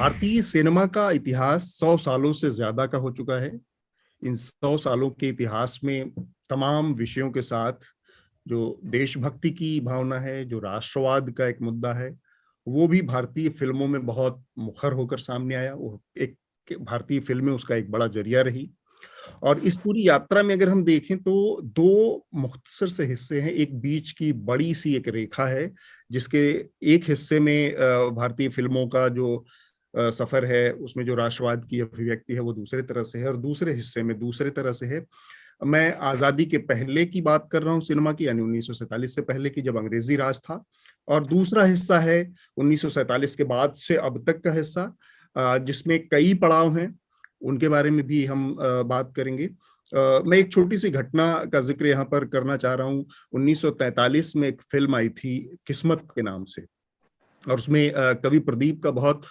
भारतीय सिनेमा का इतिहास 100 सालों से ज्यादा का हो चुका है। इन 100 सालों के इतिहास में तमाम विषयों के साथ जो देशभक्ति की भावना है, जो राष्ट्रवाद का एक मुद्दा है, वो भी भारतीय फिल्मों में बहुत मुखर होकर सामने आया। वो एक भारतीय फिल्में उसका एक बड़ा जरिया रही। और इस पूरी यात्रा में अगर हम देखें तो दो मुख्तसर से हिस्से हैं। एक बीच की बड़ी सी एक रेखा है जिसके एक हिस्से में भारतीय फिल्मों का जो सफर है, उसमें जो राष्ट्रवाद की अभिव्यक्ति है वो दूसरे तरह से है, और दूसरे हिस्से में दूसरे तरह से है। मैं आजादी के पहले की बात कर रहा हूँ सिनेमा की, यानी 1947 से पहले की, जब अंग्रेजी राज था। और दूसरा हिस्सा है 1947 के बाद से अब तक का हिस्सा, जिसमें कई पड़ाव हैं। उनके बारे में भी हम बात करेंगे। मैं एक छोटी सी घटना का जिक्र यहाँ पर करना चाह रहा हूँ। 1943 में एक फिल्म आई थी किस्मत के नाम से, और उसमें कवि प्रदीप का बहुत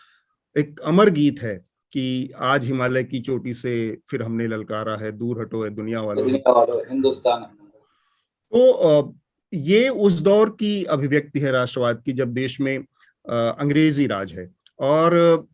एक अमर गीत है कि आज हिमालय की चोटी से फिर हमने ललकारा है, दूर हटो है दुनिया वालों, हिंदुस्तान। तो ये उस दौर की अभिव्यक्ति है राष्ट्रवाद की, जब देश में अंग्रेजी राज है और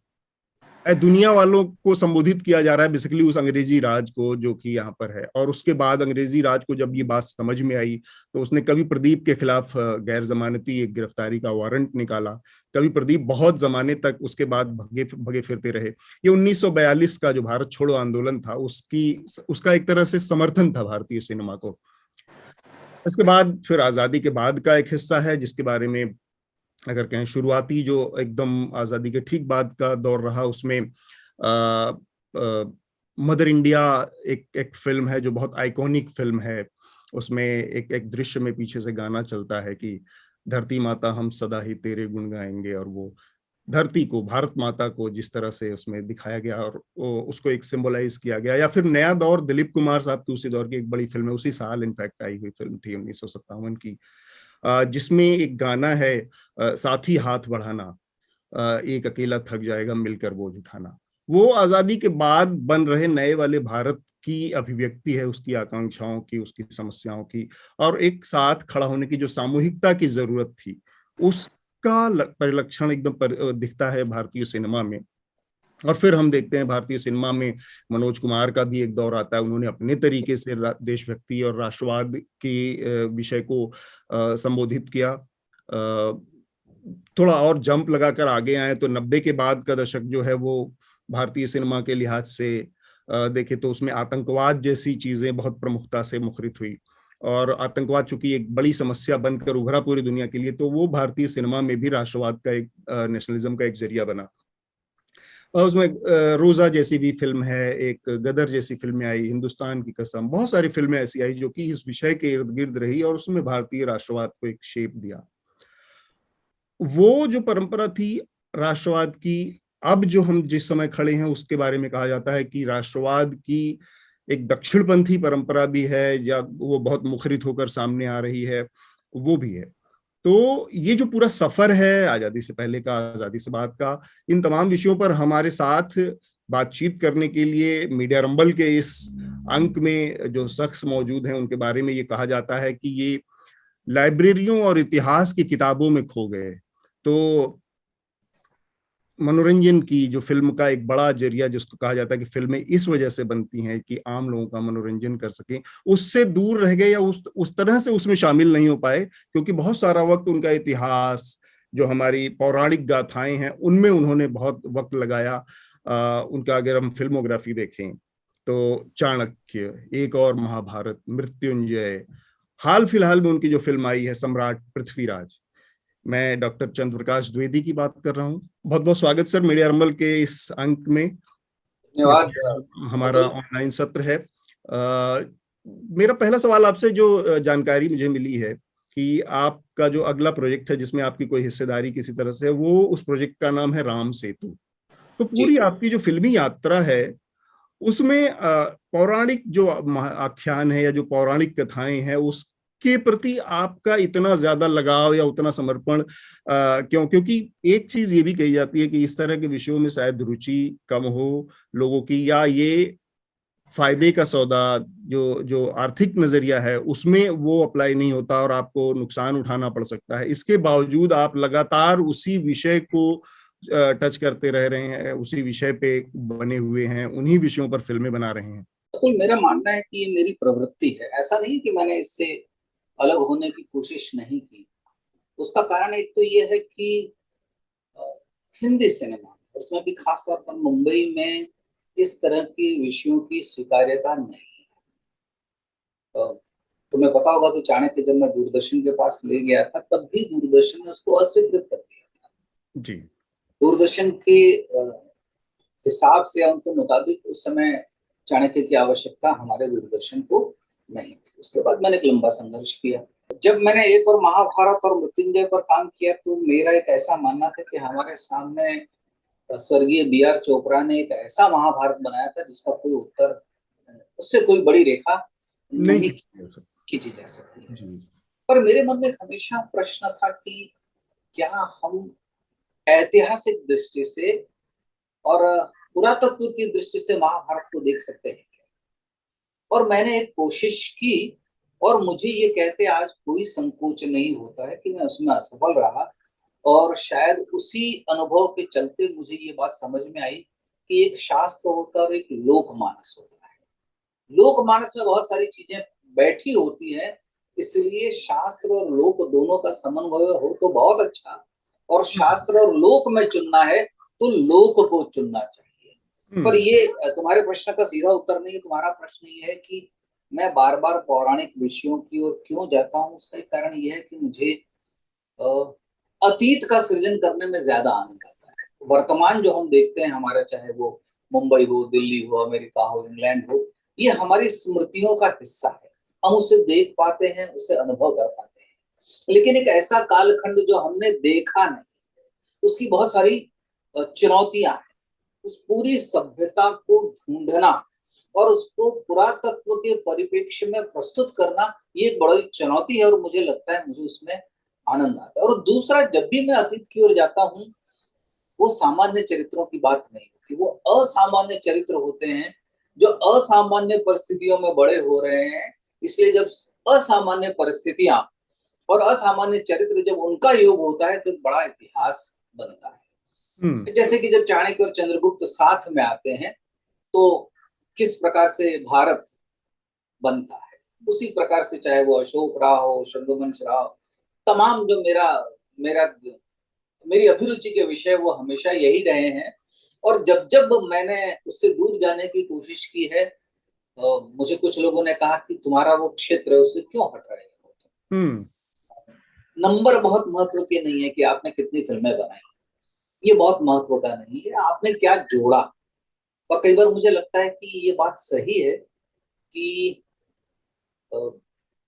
दुनिया वालों को संबोधित किया जा रहा है, बेसिकली उस अंग्रेजी राज को जो कि यहाँ पर है। और उसके बाद अंग्रेजी राज को जब ये बात समझ में आई तो उसने कवि प्रदीप के खिलाफ गैर जमानती एक गिरफ्तारी का वारंट निकाला। कवि प्रदीप बहुत जमाने तक उसके बाद भगे फिरते रहे। ये 1942 का जो भारत छोड़ो आंदोलन था उसका एक तरह से समर्थन था भारतीय सिनेमा को। इसके बाद फिर आजादी के बाद का एक हिस्सा है जिसके बारे में अगर कहें, शुरुआती जो एकदम आजादी के ठीक बाद का दौर रहा, उसमें मदर इंडिया एक फिल्म है जो बहुत आइकॉनिक फिल्म है। उसमें एक दृश्य में पीछे से गाना चलता है कि धरती माता हम सदा ही तेरे गुण गाएंगे, और वो धरती को, भारत माता को जिस तरह से उसमें दिखाया गया और उसको एक सिंबलाइज किया गया। या फिर नया दौर, दिलीप कुमार साहब की उसी दौर की एक बड़ी फिल्म है, उसी साल इनफैक्ट आई हुई फिल्म थी 1957 की, जिसमें एक गाना है, साथी हाथ बढ़ाना, एक अकेला थक जाएगा मिलकर बोझ उठाना। वो आजादी के बाद बन रहे नए वाले भारत की अभिव्यक्ति है, उसकी आकांक्षाओं की, उसकी समस्याओं की, और एक साथ खड़ा होने की जो सामूहिकता की जरूरत थी, उसका परिलक्षण एकदम दिखता है भारतीय सिनेमा में। और फिर हम देखते हैं भारतीय सिनेमा में मनोज कुमार का भी एक दौर आता है। उन्होंने अपने तरीके से देशभक्ति और राष्ट्रवाद के विषय को संबोधित किया। थोड़ा और जंप लगाकर आगे आए तो 90 के बाद का दशक जो है वो भारतीय सिनेमा के लिहाज से देखे तो उसमें आतंकवाद जैसी चीजें बहुत प्रमुखता से मुखरित हुई, और आतंकवाद चूंकि एक बड़ी समस्या बनकर उभरा पूरी दुनिया के लिए, तो वो भारतीय सिनेमा में भी राष्ट्रवाद का एक नेशनलिज्म का एक जरिया बना। और उसमें रोजा जैसी भी फिल्म है, एक गदर जैसी फिल्में आई, हिंदुस्तान की कसम, बहुत सारी फिल्में ऐसी आई जो कि इस विषय के इर्द गिर्द रही और उसमें भारतीय राष्ट्रवाद को एक शेप दिया। वो जो परंपरा थी राष्ट्रवाद की, अब जो हम जिस समय खड़े हैं उसके बारे में कहा जाता है कि राष्ट्रवाद की एक दक्षिणपंथी परंपरा भी है, या वो बहुत मुखरित होकर सामने आ रही है, वो भी है। तो ये जो पूरा सफर है आजादी से पहले का, आजादी से बाद का, इन तमाम विषयों पर हमारे साथ बातचीत करने के लिए मीडिया रंबल के इस अंक में जो शख्स मौजूद हैं उनके बारे में ये कहा जाता है कि ये लाइब्रेरियों और इतिहास की किताबों में खो गए। तो मनोरंजन की जो फिल्म का एक बड़ा जरिया जिसको कहा जाता है कि फिल्में इस वजह से बनती हैं कि आम लोगों का मनोरंजन कर सकें, उससे दूर रह गए, या उस तरह से उसमें शामिल नहीं हो पाए, क्योंकि बहुत सारा वक्त उनका इतिहास, जो हमारी पौराणिक गाथाएं हैं, उनमें उन्होंने बहुत वक्त लगाया। उनका अगर हम फिल्मोग्राफी देखें तो चाणक्य, एक और महाभारत, मृत्युंजय, हाल फिलहाल में उनकी जो फिल्म आई है सम्राट पृथ्वीराज। मैं डॉक्टर चंद्र प्रकाश द्विवेदी की बात कर रहा हूँ। बहुत बहुत स्वागत सर मीडिया रंबल के इस अंक में। धन्यवाद। हमारा ऑनलाइन सत्र है। मेरा पहला सवाल आपसे, जो जानकारी मुझे मिली है कि आपका जो अगला प्रोजेक्ट है जिसमें आपकी कोई हिस्सेदारी किसी तरह से है, वो उस प्रोजेक्ट का नाम है राम सेतु। तो पूरी आपकी जो फिल्मी यात्रा है उसमें पौराणिक जो आख्यान है या जो पौराणिक कथाएं हैं उसके प्रति आपका इतना ज्यादा लगाव या उतना समर्पण क्यों? क्योंकि एक चीज ये भी कही जाती है कि इस तरह के विषयों में शायद रुचि कम हो लोगों की, या ये फायदे का सौदा जो जो आर्थिक नजरिया है उसमें वो अप्लाई नहीं होता और आपको नुकसान उठाना पड़ सकता है। इसके बावजूद आप लगातार उसी विषय को टच करते रह रहे हैं, उसी विषय पे बने हुए हैं, उन्हीं विषयों पर फिल्में बना रहे हैं। तो मेरा मानना है कि ये मेरी प्रवृत्ति है, ऐसा नहीं कि मैंने इससे अलग होने की कोशिश नहीं की। उसका कारण एक तो ये है कि अ, हिंदी सिनेमा, उसमें भी खासतौर पर मुंबई में इस तरह के विषयों की स्वीकार्यता नहीं है। तुम्हें पता होगा कि चाणक्य जब मैं दूरदर्शन के पास ले गया था, तब भी दूरदर्शन ने उसको अस्वीकृत कर दिया था। जी। दूरदर्शन के हिसाब से या उनके मुताबिक उस समय चाणक्य की आवश्यकता हमारे दूरदर्शन को नहीं थी। उसके बाद मैंने एक लंबा संघर्ष किया। जब मैंने एक और महाभारत और मृत्युंजय पर काम किया, तो मेरा एक ऐसा मानना था कि हमारे सामने स्वर्गीय B.R. चोपड़ा ने एक ऐसा महाभारत बनाया था जिसका कोई उत्तर, उससे कोई बड़ी रेखा नहीं खींची जा सकती है। पर मेरे मन में हमेशा प्रश्न था कि क्या हम ऐतिहासिक दृष्टि से और पुरातत्व की दृष्टि से महाभारत को देख सकते हैं क्या? और मैंने एक कोशिश की, और मुझे ये कहते आज कोई संकोच नहीं होता है कि मैं उसमें असफल रहा। और शायद उसी अनुभव के चलते मुझे ये बात समझ में आई कि एक शास्त्र होता है और एक लोकमानस होता है। लोकमानस में बहुत सारी चीजें बैठी होती हैं, इसलिए शास्त्र और लोक दोनों का समन्वय हो तो बहुत अच्छा। और शास्त्र और लोक में चुनना है तो लोक को चुनना चाहिए। पर ये तुम्हारे प्रश्न का सीधा उत्तर नहीं है। तुम्हारा प्रश्न ये है कि मैं बार बार पौराणिक विषयों की ओर क्यों जाता हूँ। उसका एक कारण ये है कि मुझे अतीत का सृजन करने में ज्यादा आनंद आता है। वर्तमान जो हम देखते हैं हमारा, चाहे वो मुंबई हो, दिल्ली हो, अमेरिका हो, इंग्लैंड हो, ये हमारी स्मृतियों का हिस्सा है। हम उसे देख पाते हैं, उसे अनुभव कर पाते हैं। लेकिन एक ऐसा कालखंड जो हमने देखा नहीं, उसकी बहुत सारी चुनौतियां हैं। उस पूरी सभ्यता को ढूंढना और उसको पुरातत्व के परिप्रेक्ष्य में प्रस्तुत करना, ये एक बड़ी चुनौती है। और मुझे लगता है मुझे उसमें आनंद आता है। और दूसरा, जब भी मैं अतीत की ओर जाता हूँ, वो सामान्य चरित्रों की बात नहीं होती, वो असामान्य चरित्र होते हैं जो असामान्य परिस्थितियों में बड़े हो रहे हैं। इसलिए जब असामान्य परिस्थितियां और असामान्य चरित्र जब उनका योग होता है तो एक बड़ा इतिहास बनता है। जैसे कि जब चाणक्य और चंद्रगुप्त साथ में आते हैं तो किस प्रकार से भारत बनता है, उसी प्रकार से चाहे वो अशोक रहा हो, शंगुवंश रहा हो, तमाम जो मेरा मेरा मेरी अभिरुचि के विषय वो हमेशा यही रहे हैं। और जब जब मैंने उससे दूर जाने की कोशिश की है, मुझे कुछ लोगों ने कहा कि तुम्हारा वो क्षेत्र है, उससे क्यों हट रहे हो। नंबर बहुत महत्व के नहीं है कि आपने कितनी फिल्में बनाई, ये बहुत महत्व का नहीं है, आपने क्या जोड़ा। और कई बार मुझे लगता है कि ये बात सही है कि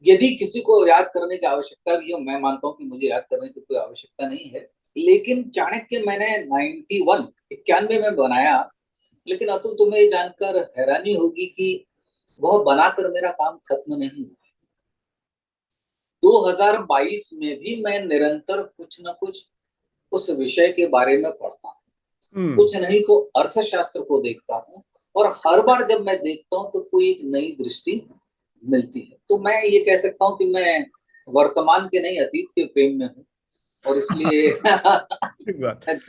यदि किसी को याद करने की आवश्यकता भी हो, मैं मानता हूं कि मुझे याद करने की कोई आवश्यकता नहीं है, लेकिन चाणक्य मैंने 91 में बनाया। लेकिन अतुल, तुम्हें ये जानकर हैरानी होगी कि वह बनाकर मेरा काम खत्म नहीं हुआ। 2022 में भी मैं निरंतर कुछ न कुछ उस विषय के बारे में पढ़ता हूँ। कुछ नहीं तो अर्थशास्त्र को देखता हूँ, और हर बार जब मैं देखता हूँ तो कोई एक नई दृष्टि मिलती है। तो मैं ये कह सकता हूँ कि मैं वर्तमान के नहीं, अतीत के प्रेम में हूँ, और इसलिए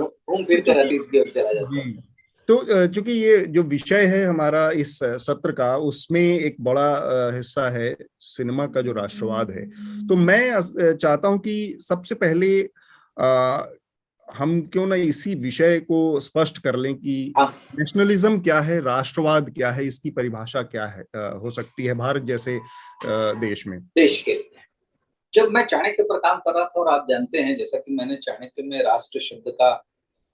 घूम फिर कर अतीत की ओर चला जाता हूँ। तो चूंकि ये जो विषय है हमारा इस सत्र का, उसमें एक बड़ा हिस्सा है सिनेमा का जो राष्ट्रवाद है, तो मैं चाहता हूं कि सबसे पहले हम क्यों ना इसी विषय को स्पष्ट कर लें कि नेशनलिज्म क्या है, राष्ट्रवाद क्या है, इसकी परिभाषा क्या है हो सकती है भारत जैसे देश में। देश के लिए जब मैं चाणक्य पर काम कर रहा था, और आप जानते हैं जैसा कि मैंने चाणक्य में राष्ट्र शब्द का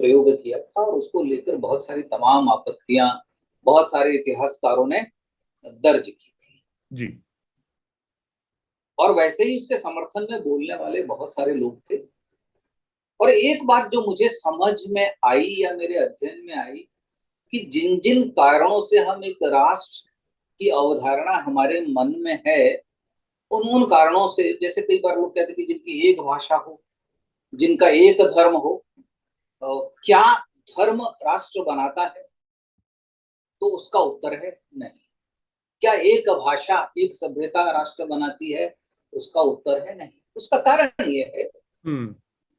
प्रयोग किया था, और उसको लेकर बहुत सारी तमाम आपत्तियां बहुत सारे इतिहासकारों ने दर्ज की थी जी। और वैसे ही उसके समर्थन में बोलने वाले बहुत सारे लोग थे। और एक बात जो मुझे समझ में आई या मेरे अध्ययन में आई कि जिन जिन कारणों से हम एक राष्ट्र की अवधारणा हमारे मन में है, उन उन कारणों से, जैसे कई बार लोग कहते हैं कि जिनकी एक भाषा हो, जिनका एक धर्म हो, क्या धर्म राष्ट्र बनाता है? तो उसका उत्तर है नहीं। क्या एक भाषा, एक सभ्यता राष्ट्र बनाती है? उसका उत्तर है नहीं। उसका कारण ये है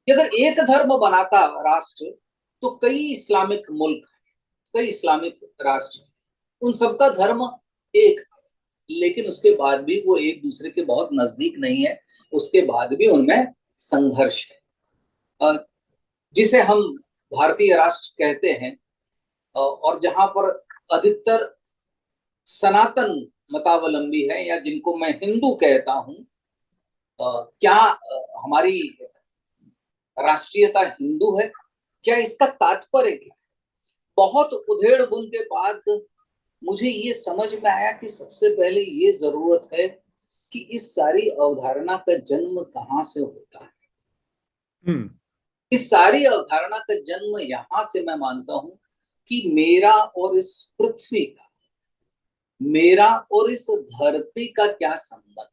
कि अगर एक धर्म बनाता राष्ट्र तो कई इस्लामिक मुल्क, कई इस्लामिक राष्ट्र, उन सबका धर्म एक है, लेकिन उसके बाद भी वो एक दूसरे के बहुत नजदीक नहीं है, उसके बाद भी उनमें संघर्ष है, जिसे हम भारतीय राष्ट्र कहते हैं, और जहां पर अधिकतर सनातन मतावलंबी है, या जिनको मैं हिंदू कहता हूं। क्या हमारी राष्ट्रीयता हिंदू है? क्या इसका तात्पर्य क्या है? बहुत उधेड़ बुन के बाद मुझे ये समझ में आया कि सबसे पहले ये जरूरत है कि इस सारी अवधारणा का जन्म कहाँ से होता है। इस सारी अवधारणा का जन्म यहां से मैं मानता हूं कि मेरा और इस पृथ्वी का, मेरा और इस धरती का क्या संबंध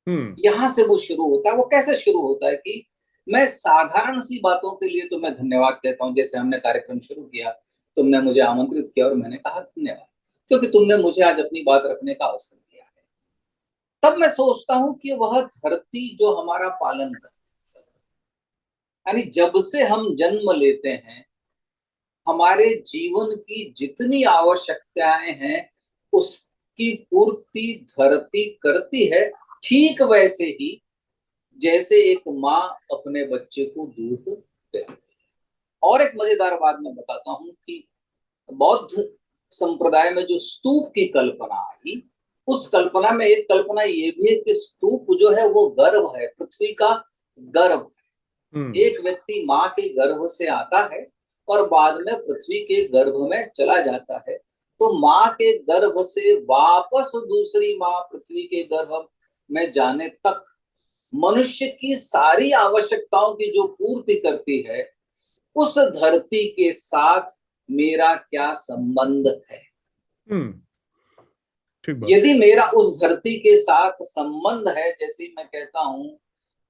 है, यहां से वो शुरू होता है। वो कैसे शुरू होता है कि मैं साधारण सी बातों के लिए तो मैं धन्यवाद कहता हूं। जैसे हमने कार्यक्रम शुरू किया, तुमने मुझे आमंत्रित किया और मैंने कहा धन्यवाद, क्योंकि तुमने मुझे आज अपनी बात रखने का अवसर दिया है। तब मैं सोचता हूं कि वह धरती जो हमारा पालन करती है, यानी जब से हम जन्म लेते हैं, हमारे जीवन की जितनी आवश्यकताएं हैं उसकी पूर्ति धरती करती है, ठीक वैसे ही जैसे एक माँ अपने बच्चे को दूध देती है। और एक मजेदार बात मैं बताता हूं कि बौद्ध संप्रदाय में जो स्तूप की कल्पना आई, उस कल्पना में एक कल्पना ये भी है कि स्तूप जो है वो गर्भ है, पृथ्वी का गर्भ है। एक व्यक्ति माँ के गर्भ से आता है और बाद में पृथ्वी के गर्भ में चला जाता है, तो माँ के गर्भ से वापस दूसरी माँ पृथ्वी के गर्भ में जाने तक मनुष्य की सारी आवश्यकताओं की जो पूर्ति करती है, उस धरती के साथ मेरा क्या संबंध है। यदि मेरा उस धरती के साथ संबंध है, जैसे मैं कहता हूं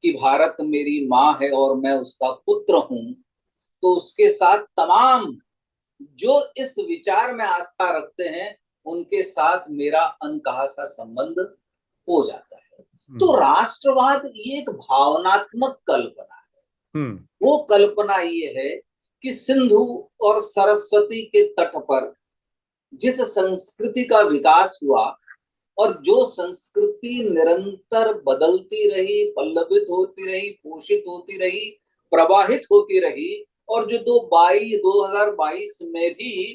कि भारत मेरी माँ है और मैं उसका पुत्र हूं, तो उसके साथ तमाम जो इस विचार में आस्था रखते हैं, उनके साथ मेरा अनकहा सा संबंध हो जाता है। तो राष्ट्रवाद ये एक भावनात्मक कल्पना है। वो कल्पना ये है कि सिंधु और सरस्वती के तट पर जिस संस्कृति का विकास हुआ, और जो संस्कृति निरंतर बदलती रही, पल्लवित होती रही, पोषित होती रही, प्रवाहित होती रही, और जो 2022 में भी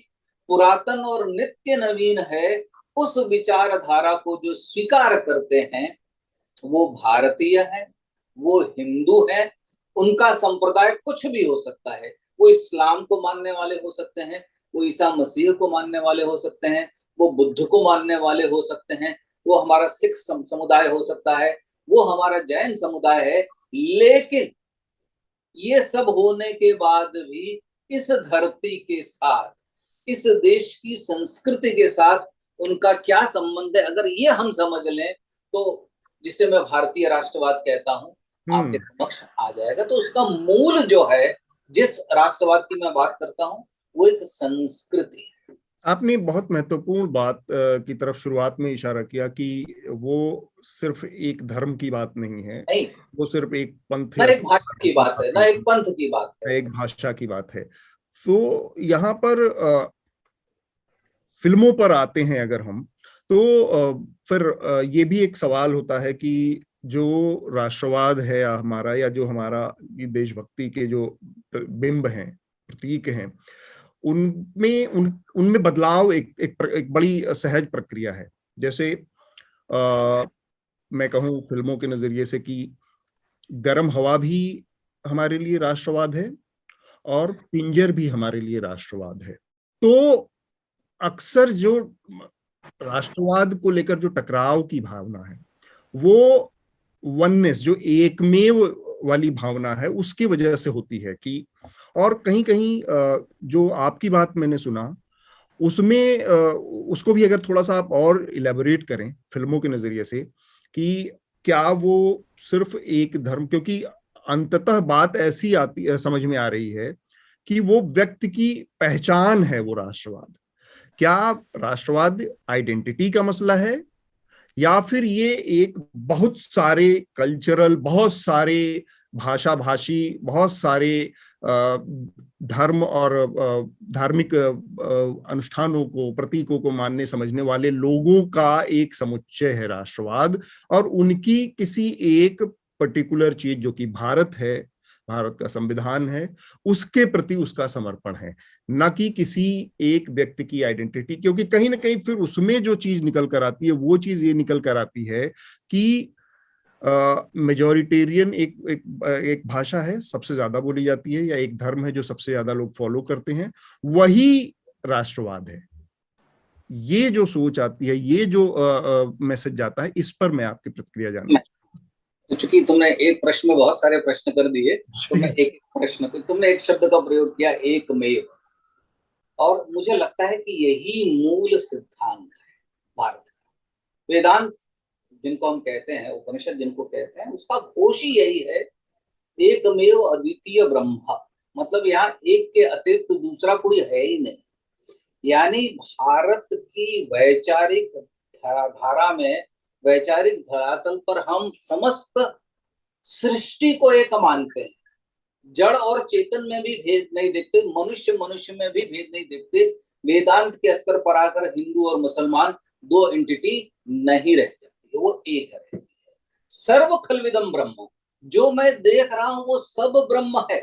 पुरातन और नित्य नवीन है, उस विचारधारा को जो स्वीकार करते हैं, वो भारतीय है, वो हिंदू है। उनका संप्रदाय कुछ भी हो सकता है, वो इस्लाम को मानने वाले हो सकते हैं, वो ईसा मसीह को मानने वाले हो सकते हैं, वो बुद्ध को मानने वाले हो सकते हैं, वो हमारा सिख समुदाय हो सकता है, वो हमारा जैन समुदाय है। लेकिन ये सब होने के बाद भी इस धरती के साथ, इस देश की संस्कृति के साथ उनका क्या संबंध है, अगर ये हम समझ लें, तो जिसे मैं भारतीय राष्ट्रवाद कहता हूं, आपके समक्ष आ जाएगा। तो उसका मूल जो है, जिस राष्ट्रवाद की मैं बात करता हूं, वो एक संस्कृति है। आपने बहुत महत्वपूर्ण बात की तरफ शुरुआत में इशारा किया कि वो सिर्फ एक धर्म की बात नहीं है, नहीं, वो सिर्फ एक पंथ ना एक भाषा की बात है, ना एक पंथ की बात है, एक भाषा की बात है। तो यहाँ पर फिल्मों पर आते हैं अगर हम, तो फिर ये भी एक सवाल होता है कि जो राष्ट्रवाद है हमारा, या जो हमारा देशभक्ति के जो बिंब हैं, प्रतीक हैं, उनमें बदलाव एक बड़ी सहज प्रक्रिया है। जैसे मैं कहूँ फिल्मों के नजरिए से कि गर्म हवा भी हमारे लिए राष्ट्रवाद है और पिंजर भी हमारे लिए राष्ट्रवाद है। तो अक्सर जो राष्ट्रवाद को लेकर जो टकराव की भावना है, वो वननेस, जो एकमेव वाली भावना है, उसकी वजह से होती है कि, और कहीं कहीं जो आपकी बात मैंने सुना उसमें उसको भी अगर थोड़ा सा आप और इलेबोरेट करें फिल्मों के नजरिए से, कि क्या वो सिर्फ एक धर्म, क्योंकि अंततः बात ऐसी आती समझ में आ रही है कि वो व्यक्ति की पहचान है वो राष्ट्रवाद। क्या राष्ट्रवाद आइडेंटिटी का मसला है, या फिर ये एक बहुत सारे कल्चरल, बहुत सारे भाषा भाषी, बहुत सारे धर्म और धार्मिक अनुष्ठानों को, प्रतीकों को मानने समझने वाले लोगों का एक समुच्चय है राष्ट्रवाद। और उनकी किसी एक पर्टिकुलर चीज जो कि भारत है, भारत का संविधान है, उसके प्रति उसका समर्पण है, न कि किसी एक व्यक्ति की आइडेंटिटी। क्योंकि कहीं ना कहीं फिर उसमें जो चीज निकल कर आती है, वो चीज ये निकल कर आती है कि मेजोरिटेरियन एक भाषा है, सबसे ज्यादा बोली जाती है, या एक धर्म है जो सबसे ज्यादा लोग फॉलो करते हैं, वही राष्ट्रवाद है। ये जो सोच आती है, ये जो मैसेज जाता है, इस पर मैं आपकी प्रतिक्रिया जानना तो चूंकि तुमने एक प्रश्न में बहुत सारे प्रश्न कर दिए, तो मैं चाहूंगा। एक प्रश्न, तुमने एक शब्द का प्रयोग किया, एकमेव, और मुझे लगता है कि यही मूल सिद्धांत है भारत का। वेदांत जिनको हम कहते हैं, उपनिषद जिनको कहते हैं, उसका घोष ही यही है, एकमेव अद्वितीय ब्रह्म। मतलब यहाँ एक के अतिरिक्त दूसरा कोई है ही नहीं। यानी भारत की वैचारिक धारा में, वैचारिक धरातल पर हम समस्त सृष्टि को एक मानते हैं। जड़ और चेतन में भी भेद नहीं देखते, मनुष्य मनुष्य में भी भेद नहीं देखते। वेदांत के स्तर पर आकर हिंदू और मुसलमान दो एंटिटी नहीं रह जाती, वो एक रहती है। सर्व खलविदम ब्रह्म, जो मैं देख रहा हूं वो सब ब्रह्म है।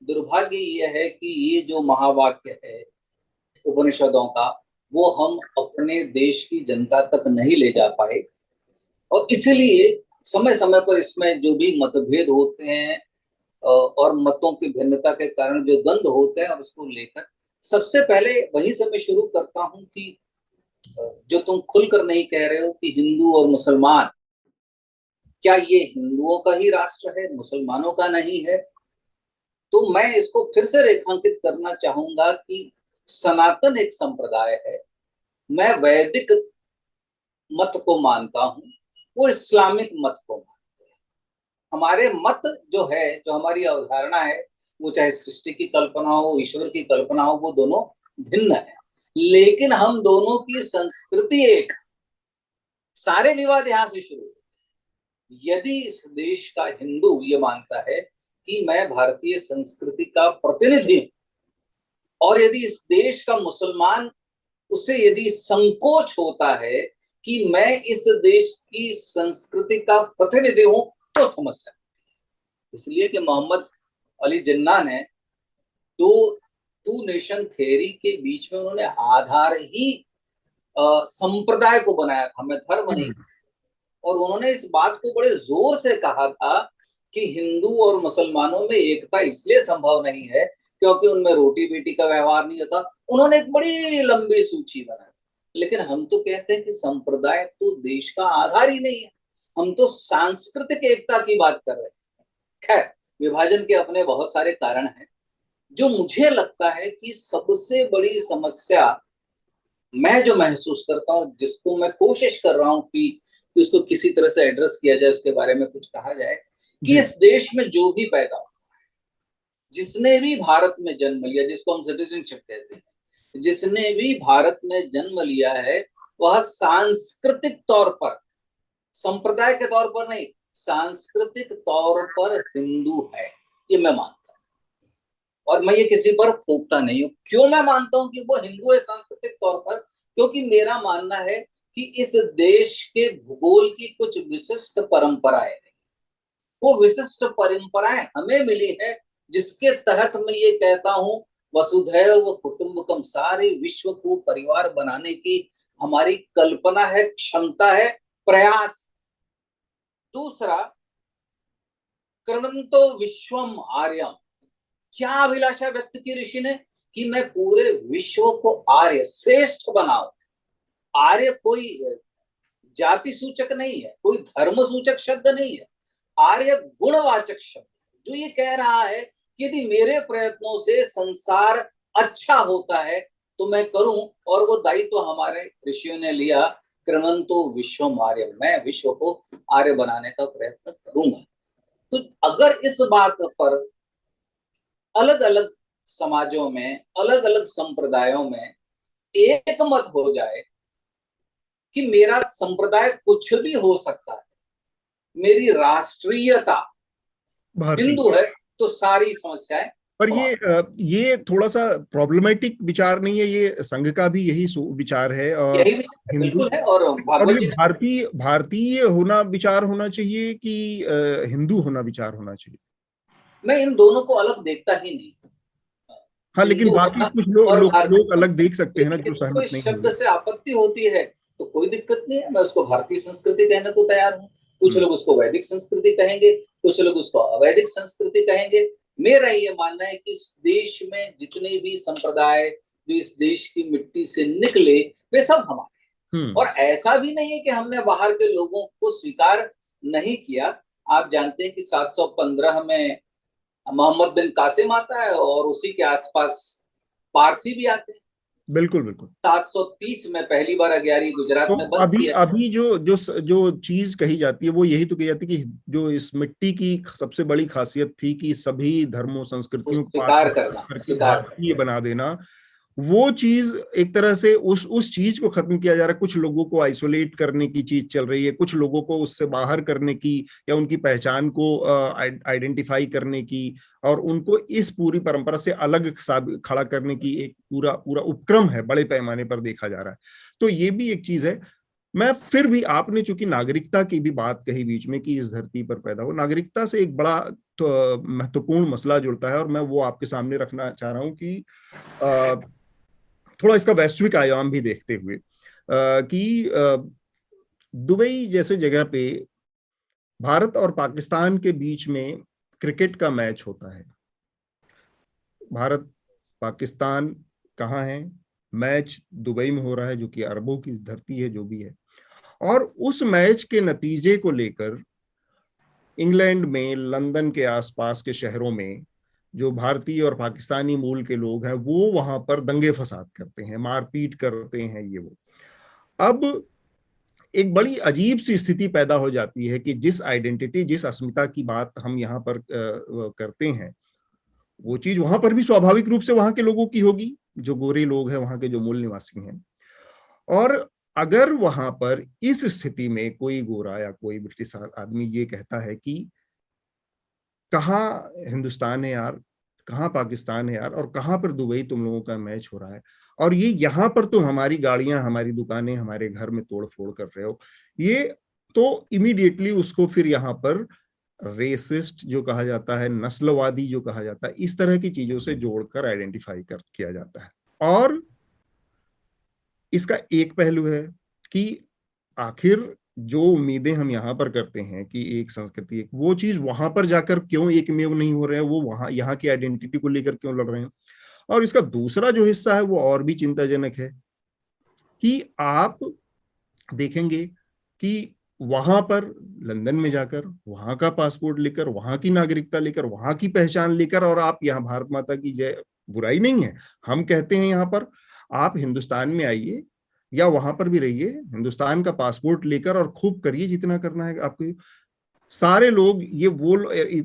दुर्भाग्य यह है कि ये जो महावाक्य है उपनिषदों का, वो हम अपने देश की जनता तक नहीं ले जा पाए, और इसलिए समय समय पर इसमें जो भी मतभेद होते हैं और मतों की भिन्नता के कारण जो द्वंद्व होते हैं, और उसको लेकर सबसे पहले वहीं से मैं शुरू करता हूं कि जो तुम खुलकर नहीं कह रहे हो कि हिंदू और मुसलमान, क्या ये हिंदुओं का ही राष्ट्र है, मुसलमानों का नहीं है? तो मैं इसको फिर से रेखांकित करना चाहूंगा कि सनातन एक संप्रदाय है। मैं वैदिक मत को मानता हूं, वो इस्लामिक मत को मानते हैं। हमारे मत जो है, जो हमारी अवधारणा है, वो चाहे सृष्टि की कल्पना हो, ईश्वर की कल्पना हो, वो दोनों भिन्न है, लेकिन हम दोनों की संस्कृति एक। सारे विवाद यहां से शुरू होते हैं। यदि इस देश का हिंदू ये मानता है कि मैं भारतीय संस्कृति का प्रतिनिधि हूं, और यदि इस देश का मुसलमान, उसे यदि संकोच होता है कि मैं इस देश की संस्कृति का प्रतिनिधि हूं, तो समस्या। इसलिए कि मोहम्मद अली जिन्ना ने टू नेशन थ्योरी के बीच में उन्होंने आधार ही संप्रदाय को बनाया था, मैं धर्म नहीं। और उन्होंने इस बात को बड़े जोर से कहा था कि हिंदू और मुसलमानों में एकता इसलिए संभव नहीं है क्योंकि उनमें रोटी बेटी का व्यवहार नहीं होता। उन्होंने एक बड़ी लंबी सूची बनाई। लेकिन हम तो कहते हैं कि संप्रदाय तो देश का आधार ही नहीं है, हम तो सांस्कृतिक एकता की बात कर रहे हैं। खैर, विभाजन के अपने बहुत सारे कारण हैं। जो मुझे लगता है कि सबसे बड़ी समस्या मैं जो महसूस करता हूँ, जिसको मैं कोशिश कर रहा हूँ कि उसको किसी तरह से एड्रेस किया जाए, उसके बारे में कुछ कहा जाए, कि इस देश में जो भी पैदा हुआ है, जिसने भी भारत में जन्म लिया, जिसको हम सिटीजनशिप कहते हैं, जिसने भी भारत में जन्म लिया है, वह सांस्कृतिक तौर पर, संप्रदाय के तौर पर नहीं, सांस्कृतिक तौर पर हिंदू है, ये मैं मानता हूं। और मैं ये किसी पर थोपता नहीं हूं। क्यों मैं मानता हूं कि वो हिंदू है सांस्कृतिक तौर पर? क्योंकि मेरा मानना है कि इस देश के भूगोल की कुछ विशिष्ट परंपराएं हैं। वो विशिष्ट परंपराएं हमें मिली है, जिसके तहत मैं ये कहता हूं, वसुधैव कुटुंबकम, सारे विश्व को परिवार बनाने की हमारी कल्पना है, क्षमता है, प्रयास। दूसरा, कृणंतो विश्वम आर्यम, क्या अभिलाषा व्यक्त की ऋषि ने कि मैं पूरे विश्व को आर्य, श्रेष्ठ बनाऊं। आर्य कोई जाति सूचक नहीं है, कोई धर्म सूचक शब्द नहीं है, आर्य गुणवाचक शब्द, जो ये कह रहा है कि यदि मेरे प्रयत्नों से संसार अच्छा होता है तो मैं करूं। और वो दायित्व हमारे ऋषियों ने लिया, कृणंतो विश्वम आर्य, मैं विश्व को आर्य बनाने का प्रयत्न करूंगा। तो अगर इस बात पर अलग अलग समाजों में, अलग अलग संप्रदायों में एक मत हो जाए कि मेरा संप्रदाय कुछ भी हो सकता है, मेरी राष्ट्रीयता भारतीय हिंदू है, तो सारी समस्याएं पर ये थोड़ा सा प्रॉब्लमेटिक विचार नहीं है, ये संघ का भी यही विचार है, और यही हिंदू, बिल्कुल है। और और भागवत ये जी ने, भारतीय भारतीय होना विचार होना चाहिए कि हिंदू होना विचार होना चाहिए? मैं इन दोनों को अलग देखता ही नहीं। हाँ, लेकिन हिंदू बाकी होना कुछ और भारतीय लोग अलग देख सकते हैं ना, लेकिन जो यदि कोई सहमत नहीं शब्द होंगे। से आपत्ति होती है तो कोई दिक्कत नहीं है, मैं उसको भारतीय संस्कृति कहने को तैयार हूँ। कुछ लोग उसको वैदिक संस्कृति कहेंगे, कुछ लोग उसको अवैदिक संस्कृति कहेंगे। मेरा ये मानना है कि इस देश में जितने भी संप्रदाय जो इस देश की मिट्टी से निकले वे सब हमारे हैं। और ऐसा भी नहीं है कि हमने बाहर के लोगों को स्वीकार नहीं किया। आप जानते हैं कि 715 में मोहम्मद बिन कासिम आता है और उसी के आसपास पारसी भी आते हैं। बिल्कुल बिल्कुल। 730 में पहली बार अग्यारी गुजरात तो में बंद अभी किया। अभी जो चीज कही जाती है वो यही तो कही जाती है कि जो इस मिट्टी की सबसे बड़ी खासियत थी कि सभी धर्मों संस्कृतियों को स्वीकार करना, करके स्वीकार करना। भारतीय बना देना, वो चीज एक तरह से उस चीज को खत्म किया जा रहा है। कुछ लोगों को आइसोलेट करने की चीज चल रही है, कुछ लोगों को उससे बाहर करने की, या उनकी पहचान को आइडेंटिफाई करने की, और उनको इस पूरी परंपरा से अलग खड़ा करने की एक पूरा पूरा उपक्रम है, बड़े पैमाने पर देखा जा रहा है। तो ये भी एक चीज है। मैं फिर भी, आपने चूंकि नागरिकता की भी बात कही बीच में कि इस धरती पर पैदा हो, नागरिकता से एक बड़ा तो महत्वपूर्ण मसला जुड़ता है, और मैं वो आपके सामने रखना चाह रहा हूं कि थोड़ा इसका वैश्विक आयाम भी देखते हुए, कि दुबई जैसे जगह पे भारत और पाकिस्तान के बीच में क्रिकेट का मैच होता है। भारत पाकिस्तान कहाँ है, मैच दुबई में हो रहा है, जो कि अरबों की धरती है, जो भी है। और उस मैच के नतीजे को लेकर इंग्लैंड में, लंदन के आसपास के शहरों में जो भारतीय और पाकिस्तानी मूल के लोग हैं वो वहां पर दंगे फसाद करते हैं, मारपीट करते हैं, ये वो। अब एक बड़ी अजीब सी स्थिति पैदा हो जाती है कि जिस आइडेंटिटी, जिस अस्मिता की बात हम यहाँ पर करते हैं, वो चीज वहां पर भी स्वाभाविक रूप से वहां के लोगों की होगी, जो गोरे लोग हैं वहां के, जो मूल निवासी हैं। और अगर वहां पर इस स्थिति में कोई गोरा या कोई ब्रिटिश आदमी ये कहता है कि कहाँ हिंदुस्तान है यार, कहाँ पाकिस्तान है यार, और कहाँ पर दुबई तुम लोगों का मैच हो रहा है, और ये यहाँ पर तुम हमारी गाड़ियां, हमारी दुकानें, हमारे घर में तोड़ फोड़ कर रहे हो, ये तो इमीडिएटली उसको फिर यहाँ पर रेसिस्ट जो कहा जाता है, नस्लवादी जो कहा जाता है, इस तरह की चीजों से जोड़कर आइडेंटिफाई कर किया जाता है। और इसका एक पहलू है कि आखिर जो उम्मीदें हम यहाँ पर करते हैं कि एक संस्कृति, एक वो चीज वहां पर जाकर क्यों एकमेव नहीं हो रहे हैं, वो वहां यहाँ की आइडेंटिटी को लेकर क्यों लड़ रहे हैं। और इसका दूसरा जो हिस्सा है वो और भी चिंताजनक है कि आप देखेंगे कि वहां पर लंदन में जाकर वहां का पासपोर्ट लेकर, वहां की नागरिकता लेकर, वहां की पहचान लेकर, और आप यहाँ भारत माता की जय, बुराई नहीं है, हम कहते हैं यहाँ पर आप हिंदुस्तान में आइए या वहां पर भी रहिए, हिंदुस्तान का पासपोर्ट लेकर और खूब करिए जितना करना है आपको। सारे लोग, ये वो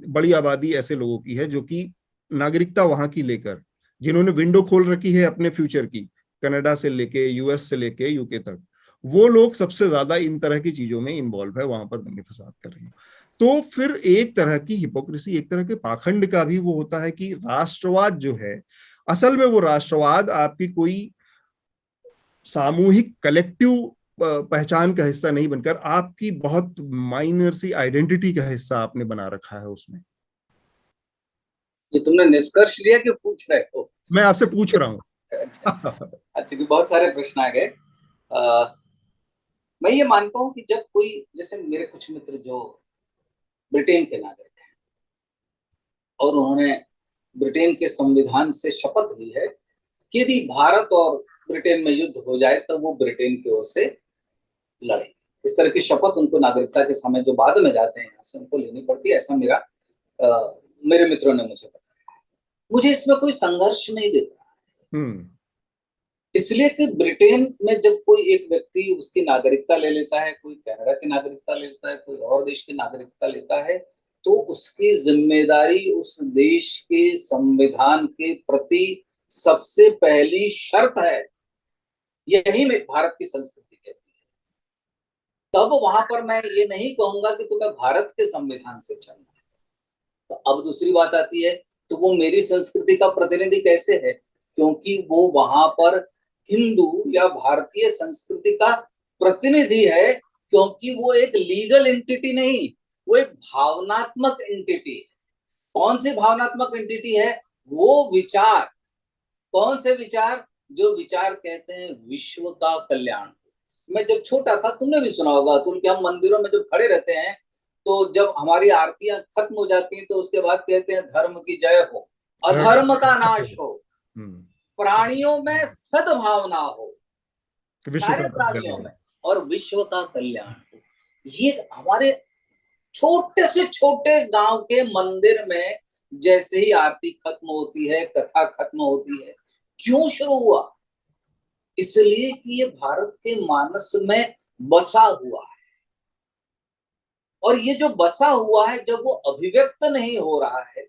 बड़ी आबादी ऐसे लोगों की है जो कि नागरिकता वहां की लेकर, जिन्होंने विंडो खोल रखी है अपने फ्यूचर की, कनाडा से लेके यूएस से लेके यूके तक, वो लोग सबसे ज्यादा इन तरह की चीजों में इन्वॉल्व है, वहां पर दंगे फसाद कर रहे हैं। तो फिर एक तरह की हिपोक्रेसी, एक तरह के पाखंड का भी वो होता है कि राष्ट्रवाद जो है, असल में वो राष्ट्रवाद आपकी कोई सामूहिक कलेक्टिव पहचान का हिस्सा नहीं बनकर आपकी बहुत माइनर सी आइडेंटिटी का हिस्सा आपने बना रखा है उसमें। ये तुमने निष्कर्ष लिया कि पूछ रहे हो? मैं आपसे पूछ रहा हूँ। अच्छा, बहुत सारे प्रश्न आ गए। मैं ये मानता हूँ कि जब कोई, जैसे मेरे कुछ मित्र जो ब्रिटेन के नागरिक हैं और उन्होंने ब्रिटेन के संविधान से शपथ ली है कि यदि भारत और ब्रिटेन में युद्ध हो जाए तो वो ब्रिटेन की ओर से लड़े, इस तरह की शपथ उनको नागरिकता के समय जो बाद में जाते हैं यहाँ से उनको लेनी पड़ती है, ऐसा मेरे मित्रों ने मुझे बताया। मुझे इसमें कोई संघर्ष नहीं दिख रहा है, इसलिए कि ब्रिटेन में जब कोई एक व्यक्ति उसकी नागरिकता ले लेता है, कोई कनाडा की नागरिकता ले लेता है, कोई और देश की नागरिकता लेता है, तो उसकी जिम्मेदारी उस देश के संविधान के प्रति सबसे पहली शर्त है। यही में भारत की संस्कृति कहती है। तब वहां पर मैं ये नहीं कहूंगा कि तुम्हें भारत के संविधान से चलना है। तो अब दूसरी बात आती है तो वो मेरी संस्कृति का प्रतिनिधि कैसे है? क्योंकि वो वहां पर हिंदू या भारतीय संस्कृति का प्रतिनिधि है, क्योंकि वो एक लीगल एंटिटी नहीं, वो एक भावनात्मक एंटिटी है। कौन सी भावनात्मक एंटिटी है? वो विचार। कौन से विचार? जो विचार कहते हैं विश्व का कल्याण। मैं जब छोटा था, तुमने भी सुना होगा, तुम कि हम मंदिरों में जब खड़े रहते हैं तो जब हमारी आरतियां खत्म हो जाती हैं तो उसके बाद कहते हैं धर्म की जय हो, अधर्म का नाश हो, प्राणियों में सद्भावना हो, विश्व सारे का प्राणियों कल्याण। में, और विश्व का कल्याण हो। ये हमारे छोटे से छोटे गांव के मंदिर में जैसे ही आरती खत्म होती है, कथा खत्म होती है, क्यों शुरू हुआ? इसलिए कि ये भारत के मानस में बसा हुआ है, और ये जो बसा हुआ है जब वो अभिव्यक्त नहीं हो रहा है,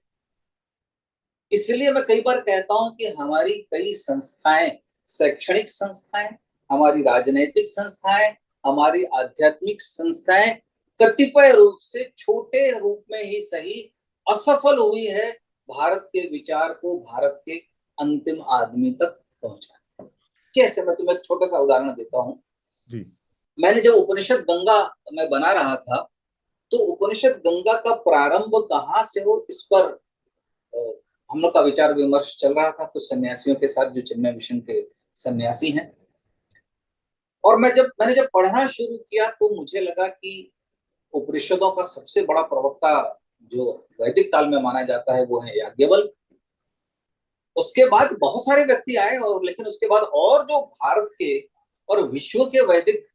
इसलिए मैं कई बार कहता हूं कि हमारी कई संस्थाएं, शैक्षणिक संस्थाएं, हमारी राजनीतिक संस्थाएं, हमारी आध्यात्मिक संस्थाएं कतिपय रूप से छोटे रूप में ही सही असफल हुई है भारत के विचार को भारत के अंतिम आदमी तक पहुंचाने। जैसे मैं तुम्हें एक छोटा सा उदाहरण देता हूं। जी। मैंने जब उपनिषद गंगा में बना रहा था, तो उपनिषद गंगा का प्रारंभ कहाँ से हो, इस पर हम लोग का विचार विमर्श चल रहा था कुछ सन्यासियों के साथ जो चिन्मय मिशन के सन्यासी हैं। और मैंने जब पढ़ना शुरू किया तो मुझे लगा कि उपनिषदों का सबसे बड़ा प्रवक्ता जो वैदिक काल में माना जाता है वो है याज्ञवल्क्य। उसके बाद बहुत सारे व्यक्ति आए, और लेकिन उसके बाद और जो भारत के और विश्व के वैदिक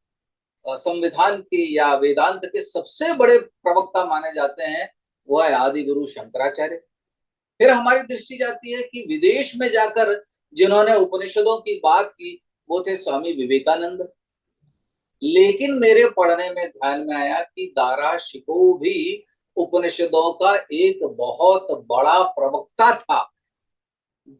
संविधान के या वेदांत के सबसे बड़े प्रवक्ता माने जाते हैं वो है आदि गुरु शंकराचार्य। फिर हमारी दृष्टि जाती है कि विदेश में जाकर जिन्होंने उपनिषदों की बात की वो थे स्वामी विवेकानंद। लेकिन मेरे पढ़ने में ध्यान में आया कि दारा शिकोह भी उपनिषदों का एक बहुत बड़ा प्रवक्ता था,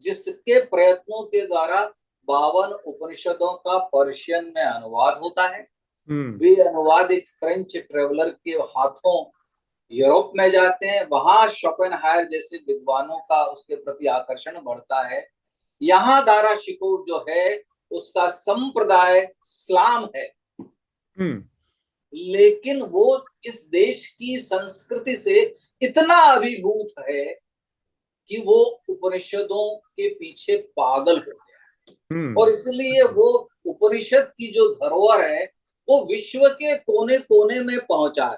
जिसके प्रयत्नों के द्वारा 52 उपनिषदों का पर्शियन में अनुवाद होता है। वे अनुवाद एक फ्रेंच ट्रेवलर के हाथों यूरोप में जाते हैं, वहां शोपेनहायर जैसे विद्वानों का उसके प्रति आकर्षण बढ़ता है। यहाँ दारा शिकोह जो है उसका संप्रदाय इस्लाम है, लेकिन वो इस देश की संस्कृति से इतना अभिभूत है कि वो उपनिषदों के पीछे पागल हो गया, और इसलिए वो उपनिषद की जो धरोहर है वो विश्व के कोने कोने में पहुंचा है।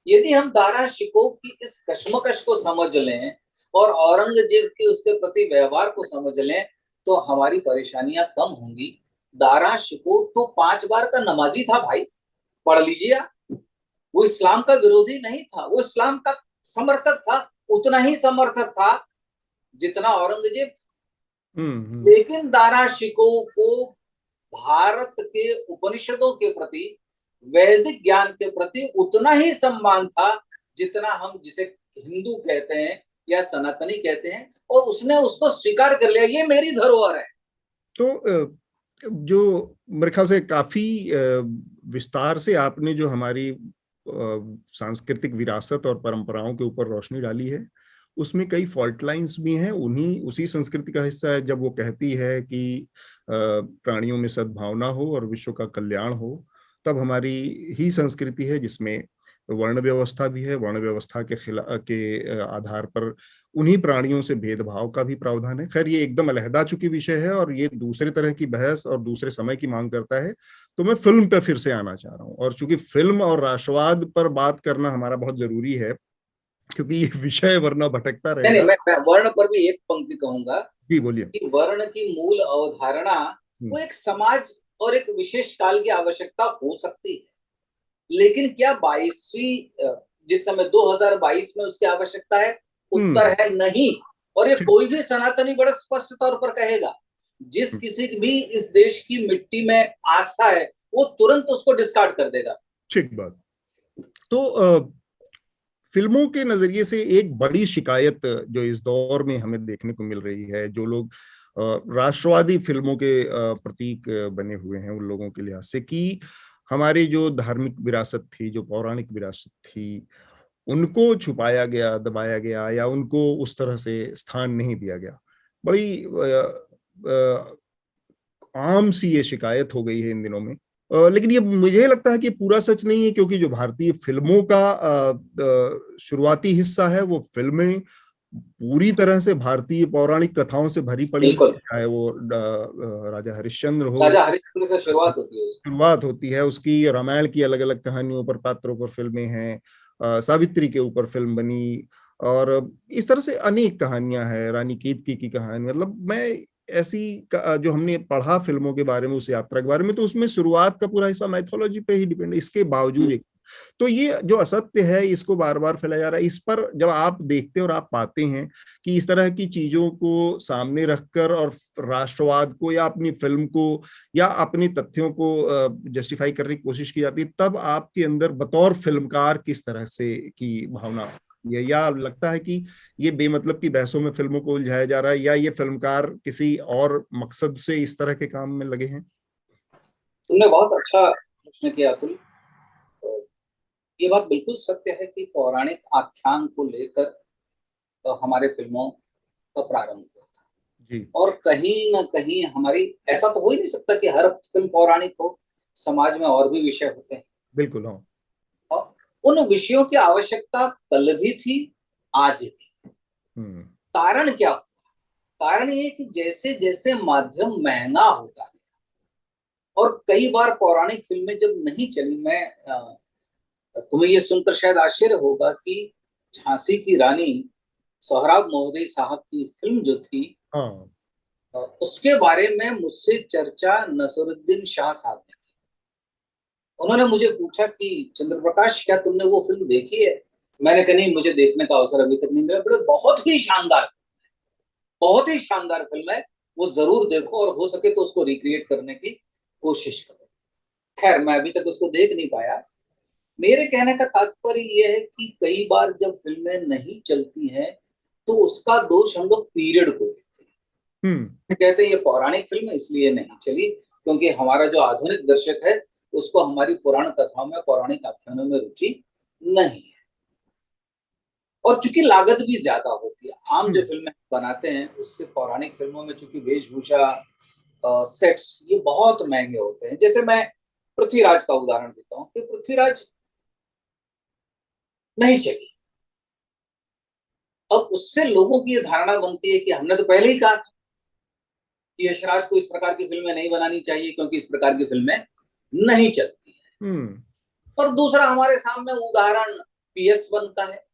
यदि हम दारा शिकोह की इस कश्मकश को समझ लें और औरंगजेब के उसके प्रति व्यवहार को समझ लें तो हमारी परेशानियां कम होंगी। दारा शिकोह तो 5 बार का नमाजी था भाई, पढ़ लीजिए। वो इस्लाम का विरोधी नहीं था, वो इस्लाम का समर्थक था, उतना ही समर्थक था जितना औरंगजेब था। लेकिन दारा शिकोह को भारत के उपनिषदों के प्रति, वैदिक ज्ञान के प्रति उतना ही सम्मान था जितना हम जिसे हिंदू कहते हैं या सनातनी कहते हैं, और उसने उसको स्वीकार कर लिया, ये मेरी धरोहर है। तो जो मेरे ख्याल से काफी विस्तार से आपने जो हमारी सांस्कृतिक विरासत और परंपराओं के ऊपर रोशनी डाली है, उसमें कई फॉल्ट लाइंस भी हैं, उसी संस्कृति का हिस्सा है जब वो कहती है कि प्राणियों में सद्भावना हो और विश्व का कल्याण हो। तब हमारी ही संस्कृति है जिसमें वर्ण व्यवस्था भी है, वर्ण व्यवस्था के आधार पर उन्हीं प्राणियों से भेदभाव का भी प्रावधान है। खैर, ये एकदम अलहदा चुकी विषय है और ये दूसरे तरह की बहस और दूसरे समय की मांग करता है। तो मैं फिल्म पर फिर से आना चाह रहा हूँ, और चूंकि फिल्म और राष्ट्रवाद पर बात करना हमारा बहुत जरूरी है, क्योंकि ये विषय वरना भटकता रहेगा। मैं वर्ण पर भी एक पंक्ति कहूंगा। जी बोलिए। कि वर्ण की मूल अवधारणा वो एक समाज और एक विशेष काल की आवश्यकता हो सकती है, लेकिन क्या 22वीं जिस समय 2022 में उसकी आवश्यकता है? उत्तर है नहीं। और ये कोई भी सनातनी बड़ा स्पष्ट तौर पर कहेगा। जिस किसी भी इस देश की मिट्टी में आस्था है वो तुरंत उसको डिस्कार्ड कर देगा। ठीक बात। तो फिल्मों के नजरिए से एक बड़ी शिकायत जो इस दौर में हमें देखने को मिल रही है, जो लोग राष्ट्रवादी फिल्मों के प्रतीक बने हुए हैं उन लोगों के लिहाज से, कि हमारी जो धार्मिक विरासत थी, जो पौराणिक विरासत थी, उनको छुपाया गया, दबाया गया, या उनको उस तरह से स्थान नहीं दिया गया। बड़ी आम सी ये शिकायत हो गई है इन दिनों में। लेकिन ये मुझे लगता है कि पूरा सच नहीं है, क्योंकि जो भारतीय फिल्मों का शुरुआती हिस्सा है, वो फिल्में पूरी तरह से भारतीय पौराणिक कथाओं से भरी पड़ी है। बिल्कुल, चाहे वो राजा हरिश्चंद्र हो, राजा हरिश्चंद्र से शुरुआत होती है उसकी। शुरुआत होती है उसकी, रामायण की अलग अलग कहानियों पर, पात्रों पर फिल्में हैं, सावित्री के ऊपर फिल्म बनी, और इस तरह से अनेक कहानियां हैं, रानी केतकी की कहानी। मतलब मैं ऐसी जो हमने पढ़ा फिल्मों के बारे में, उस यात्रा के बारे में, तो उसमें शुरुआत का पूरा हिस्सा मैथोलॉजी पे ही डिपेंड है। इसके बावजूद एक, तो ये जो असत्य है, इसको बार बार फैलाया जा रहा है। इस पर जब आप देखते हैं और आप पाते हैं कि इस तरह की चीजों को सामने रखकर और राष्ट्रवाद को या अपनी फिल्म को या अपने तथ्यों को जस्टिफाई करने की कोशिश की जाती है, तब आपके अंदर बतौर फिल्मकार किस तरह से की भावना, या लगता है कि ये बेमतलब की बहसों में फिल्मों को उलझाया जा रहा है, या ये फिल्मकार किसी और मकसद से इस तरह के काम में लगे हैं? तुमने बहुत अच्छा प्रश्न किया अतुल। तो ये बात बिल्कुल सत्य है कि पौराणिक आख्यान को लेकर हमारे फिल्मों का प्रारंभ हुआ था। जी। और कहीं न कहीं हमारी, ऐसा तो हो ही नहीं सकता कि हर फिल्म पौराणिक हो, समाज में और भी विषय होते हैं। बिल्कुल, हाँ। और उन विषयों की आवश्यकता कल भी थी, आज भी। हम्म। कारण क्या? कारण ये कि जैसे जैसे माध्यम महंगा होता है, और कई बार पौराणिक फिल्में जब नहीं चली, तुम्हें ये सुनकर शायद आश्चर्य होगा कि झांसी की रानी सोहराब मोहद्दी साहब की फिल्म जो थी, हाँ। उसके बारे में मुझसे चर्चा नसरुद्दीन शाह साहब ने। उन्होंने मुझे पूछा कि चंद्र प्रकाश, क्या तुमने वो फिल्म देखी है? मैंने कहा नहीं, मुझे देखने का अवसर अभी तक नहीं मिला। बड़े बहुत ही शानदार, बहुत ही शानदार फिल्म है, वो जरूर देखो, और हो सके तो उसको रिक्रिएट करने की कोशिश करो। खैर, मैं अभी तक उसको देख नहीं पाया। मेरे कहने का तात्पर्य यह है कि कई बार जब फिल्में नहीं चलती हैं, तो उसका दोष हम लोग पीरियड को देते हम्म। हैं। कहते हैं ये पौराणिक फिल्म इसलिए नहीं चली क्योंकि हमारा जो आधुनिक दर्शक है, उसको हमारी पुराण कथाओं में, पौराणिक आख्यानों में रुचि नहीं है। और चूंकि लागत भी ज्यादा होती है, आम जो हम्म। फिल्में बनाते हैं उससे पौराणिक फिल्मों में चूंकि वेशभूषा, सेट्स, ये बहुत महंगे होते हैं। जैसे मैं पृथ्वीराज का उदाहरण देता हूँ कि पृथ्वीराज नहीं चली। अब उससे लोगों की ये धारणा बनती है कि हमने तो पहले ही कहा था कि यशराज को इस प्रकार की फिल्में नहीं बनानी चाहिए क्योंकि इस प्रकार की फिल्में नहीं चलती है। हम्म। और दूसरा हमारे सामने उदाहरण PS1 का है,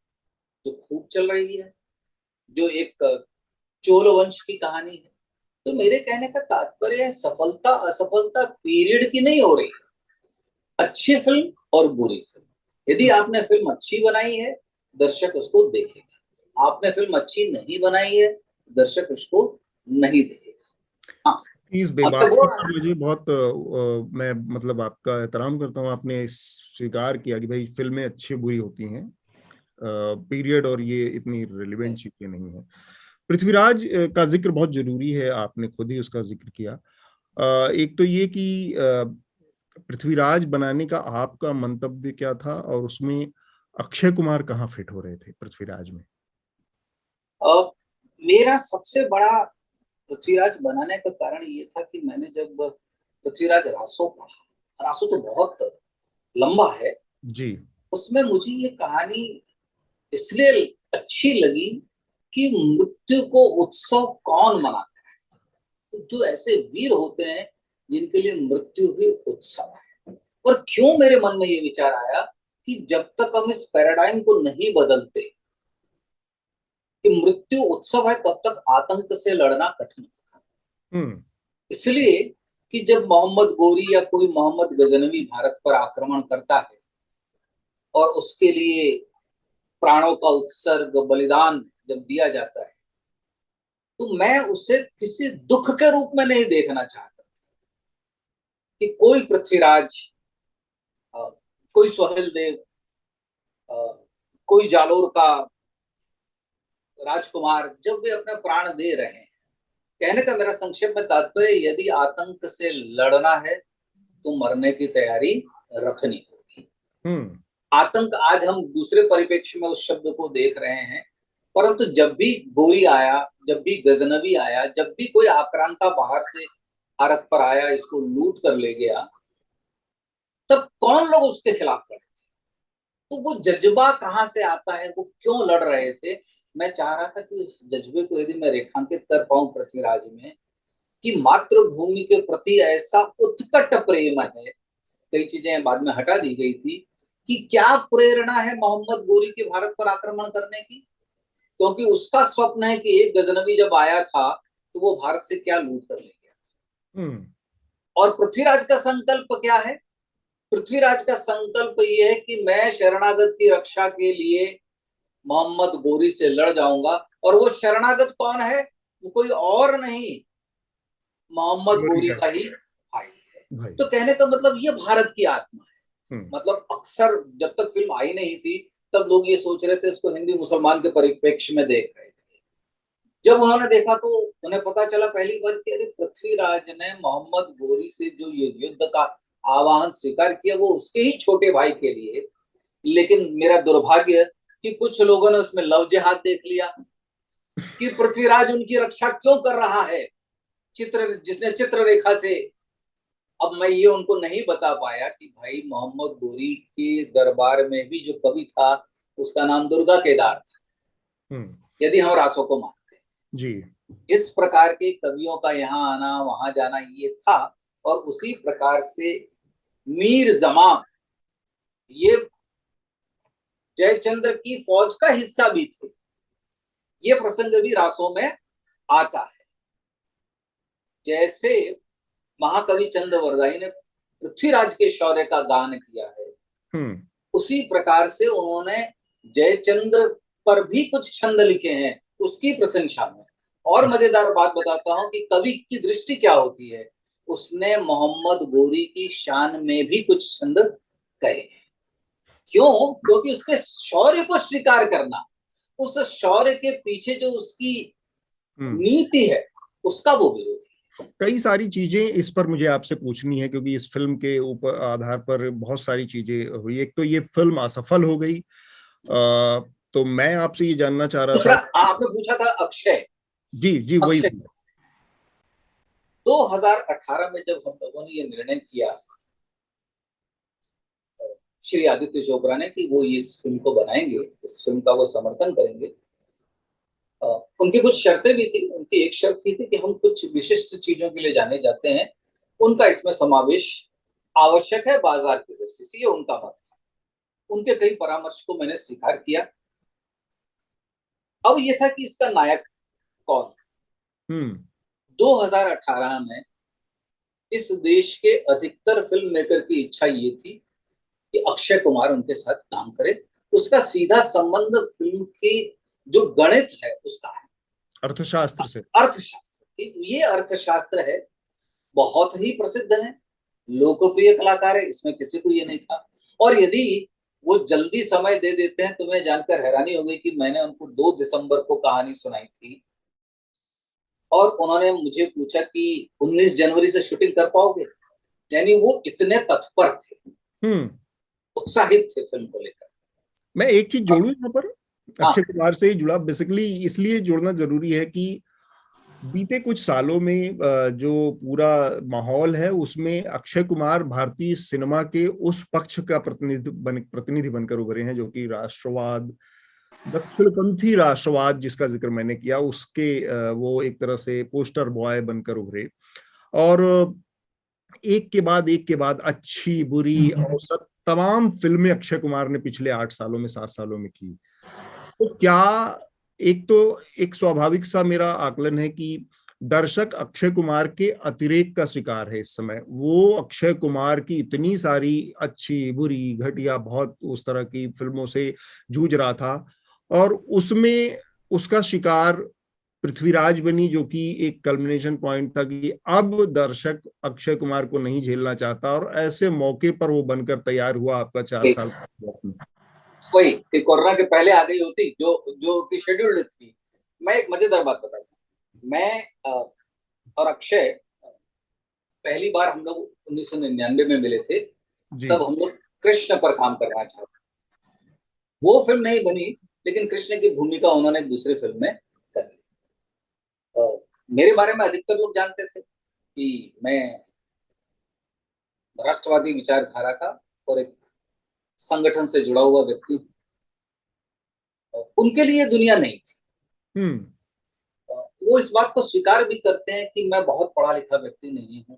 जो खूब चल रही है, जो एक चोल वंश की कहानी है। तो मेरे कहने का तात्पर्य है, सफलता असफलता पीरियड की नहीं हो रही, अच्छी फिल्म और बुरी फिल्म। यदि आपने फिल्म अच्छी बनाई है, दर्शक उसको देखेगा। आपने फिल्म अच्छी नहीं बनाई है, दर्शक उसको नहीं देखेगा। हाँ, इस अब मैं बेबाकी बोल पर रहा मुझे बहुत मैं मतलब आपका एहतराम करता हूँ, आपने स्वीकार किया कि भाई फिल्में अच्छी बुरी होती हैं, पीरियड और ये इतनी रिलेवेंट चीजें नहीं है। पृथ्वीराज का जिक्र बहुत जरूरी है, आपने खुद ही उसका जिक्र किया। एक तो ये कि पृथ्वीराज बनाने का आपका मंतव्य क्या था, और उसमें अक्षय कुमार कहाँ फिट हो रहे थे पृथ्वीराज में? मेरा सबसे बड़ा पृथ्वीराज बनाने का कारण ये था कि मैंने जब पृथ्वीराज रासो पढ़ा, रासो तो बहुत लंबा है, जी। उसमें मुझे ये कहानी इसलिए अच्छी लगी कि मृत्यु को उत्सव कौन मनाता है। तो जो ऐसे वीर होते हैं जिनके लिए मृत्यु ही उत्सव है। और क्यों मेरे मन में ये विचार आया कि जब तक हम इस पैराडाइम को नहीं बदलते कि मृत्यु उत्सव है, तब तक आतंक से लड़ना कठिन होगा। हम्म। इसलिए कि जब मोहम्मद गोरी या कोई मोहम्मद गजनवी भारत पर आक्रमण करता है और उसके लिए प्राणों का उत्सर्ग, बलिदान जब दिया जाता है, तो मैं उसे किसी दुख के रूप में नहीं देखना चाहता कि कोई पृथ्वीराज, कोई सोहेल देव, कोई जालोर का राजकुमार जब वे अपने प्राण दे रहे हैं। कहने का मेरा संक्षेप में तात्पर्य, यदि आतंक से लड़ना है तो मरने की तैयारी रखनी होगी। हम्म। आतंक आज हम दूसरे परिप्रेक्ष्य में उस शब्द को देख रहे हैं, परंतु जब भी गोरी आया, जब भी गजनवी आया, जब भी कोई आक्रांता बाहर से भारत पर आया, इसको लूट कर ले गया, तब कौन लोग उसके खिलाफ लड़े थे? तो वो जज्बा कहाँ से आता है, वो क्यों लड़ रहे थे? मैं चाह रहा था कि उस जज्बे को यदि मैं रेखांकित कर पाऊं पृथ्वीराज में, कि मातृभूमि के प्रति ऐसा उत्कट प्रेम है, कई चीजें बाद में हटा दी गई थी, कि क्या प्रेरणा है मोहम्मद गोरी के भारत पर आक्रमण करने की, क्योंकि उसका स्वप्न है कि एक गजनवी जब आया था तो वो भारत से क्या लूट कर ले गया था। और पृथ्वीराज का संकल्प क्या है? पृथ्वीराज का संकल्प ये है कि मैं शरणागत की रक्षा के लिए मोहम्मद गोरी से लड़ जाऊंगा, और वो शरणागत कौन है? वो कोई और नहीं, मोहम्मद गोरी का ही भाई है। तो कहने का मतलब ये भारत की आत्मा है। मतलब अक्सर जब तक फिल्म आई नहीं थी तब लोग ये सोच रहे थे, इसको हिंदू मुसलमान के परिप्रेक्ष्य में देख रहे थे। जब उन्होंने देखा तो उन्हें पता चला पहली बार कि अरे पृथ्वीराज ने मोहम्मद गोरी से जो ये युद्ध का आह्वान स्वीकार किया वो उसके ही छोटे भाई के लिए। लेकिन मेरा दुर्भाग्य कि कुछ लोगों ने उसमें लव जिहाद देख लिया, कि पृथ्वीराज उनकी रक्षा क्यों कर रहा है, जिसने चित्ररेखा से। अब मैं ये उनको नहीं बता पाया कि भाई मोहम्मद गोरी के दरबार में भी जो कवि था उसका नाम दुर्गा केदार था, यदि हम रासों को मानते हैं जी। इस प्रकार के कवियों का यहाँ आना वहां जाना ये था, और उसी प्रकार से मीर जमाम ये जयचंद्र की फौज का हिस्सा भी थे, ये प्रसंग भी रासों में आता है। जैसे महाकवि चंद्रवरदाई ने पृथ्वीराज के शौर्य का गान किया है, उसी प्रकार से उन्होंने जयचंद्र पर भी कुछ छंद लिखे हैं उसकी प्रशंसा में। और मजेदार बात बताता हूं कि कवि की दृष्टि क्या होती है, उसने मोहम्मद गोरी की शान में भी कुछ छंद कहे। क्यों? क्योंकि उसके शौर्य को स्वीकार करना, उस शौर्य के पीछे जो उसकी नीति है उसका वो विरोधी। कई सारी चीजें इस पर मुझे आपसे पूछनी है, क्योंकि इस फिल्म के ऊपर आधार पर बहुत सारी चीजें हुई। एक तो ये फिल्म असफल हो गई, तो मैं आपसे ये जानना चाह रहा था। आपने पूछा था अक्षय जी जी वही। 2018 में जब हम लोगों ने ये निर्णय किया, श्री आदित्य चोपड़ा ने, कि वो इस फिल्म को बनाएंगे, इस फिल्म का वो समर्थन करेंगे, उनकी कुछ शर्तें भी थी। उनकी एक शर्त थी कि हम कुछ विशिष्ट चीजों के लिए जाने जाते हैं, उनका इसमें समावेश आवश्यक है बाजार की दृष्टि से, ये उनका मत था। उनके कई परामर्श को मैंने स्वीकार किया। अब ये था कि इसका नायक कौन। 2018 में इस देश के अधिकतर फिल्म मेकर की इच्छा ये थी कि अक्षय कुमार उनके साथ काम करे। उसका सीधा संबंध फिल्म की जो गणित है उसका है, अर्थशास्त्र से। अर्थशास्त्र, ये अर्थशास्त्र है, बहुत ही प्रसिद्ध है, लोकप्रिय कलाकार है, इसमें किसी को ये नहीं था। और यदि वो जल्दी समय दे देते हैं, तुम्हें जानकर हैरानी होगी कि मैंने उनको 2 दिसंबर को कहानी सुनाई थी, और उन्होंने मुझे पूछा कि 19 जनवरी से शूटिंग कर पाओगे। यानी वो इतने तत्पर थे, उत्साहित थे फिल्म को लेकर। मैं एक चीज जोड़ूं यहाँ पर, अक्षय कुमार से जुड़ा, बेसिकली इसलिए जोड़ना जरूरी है कि बीते कुछ सालों में जो पूरा माहौल है उसमें अक्षय कुमार भारतीय सिनेमा के उस पक्ष का प्रतिनिधि बनकर उभरे हैं जो कि राष्ट्रवाद, दक्षिणपंथी राष्ट्रवाद जिसका जिक्र मैंने किया, उसके वो एक तरह से पोस्टर बॉय बनकर उभरे। और एक के बाद अच्छी बुरी औसत तमाम फिल्में अक्षय कुमार ने पिछले 8 सालों में 7 सालों में की। तो क्या एक स्वाभाविक सा मेरा आकलन है कि दर्शक अक्षय कुमार के अतिरेक का शिकार है इस समय। वो अक्षय कुमार की इतनी सारी अच्छी बुरी घटिया बहुत उस तरह की फिल्मों से जूझ रहा था, और उसमें उसका शिकार पृथ्वीराज बनी, जो कि एक कल्मिनेशन पॉइंट था कि अब दर्शक अक्षय कुमार को नहीं झेलना चाहता, और ऐसे मौके पर वो बनकर तैयार हुआ आपका 4 साल। वही कि कोरोना के पहले आ गई होती जो कि शेड्यूल्ड थी। मैं एक मजेदार बात बताता हूँ। मैं और अक्षय पहली बार हम लोग 1999 में मिले थे, तब हम लोग कृष्ण पर काम करना चाहते। वो फिल्म नहीं बनी, लेकिन कृष्ण की भूमिका उन्होंने दूसरी फिल्म में कर ली। मेरे बारे में अधिकतर लोग जानते थे कि मैं राष्ट्रवादी विचारधारा का और एक संगठन से जुड़ा हुआ व्यक्ति हूं। उनके लिए दुनिया नहीं थी। हम्म। वो इस बात को स्वीकार भी करते हैं कि मैं बहुत पढ़ा लिखा व्यक्ति नहीं हूँ,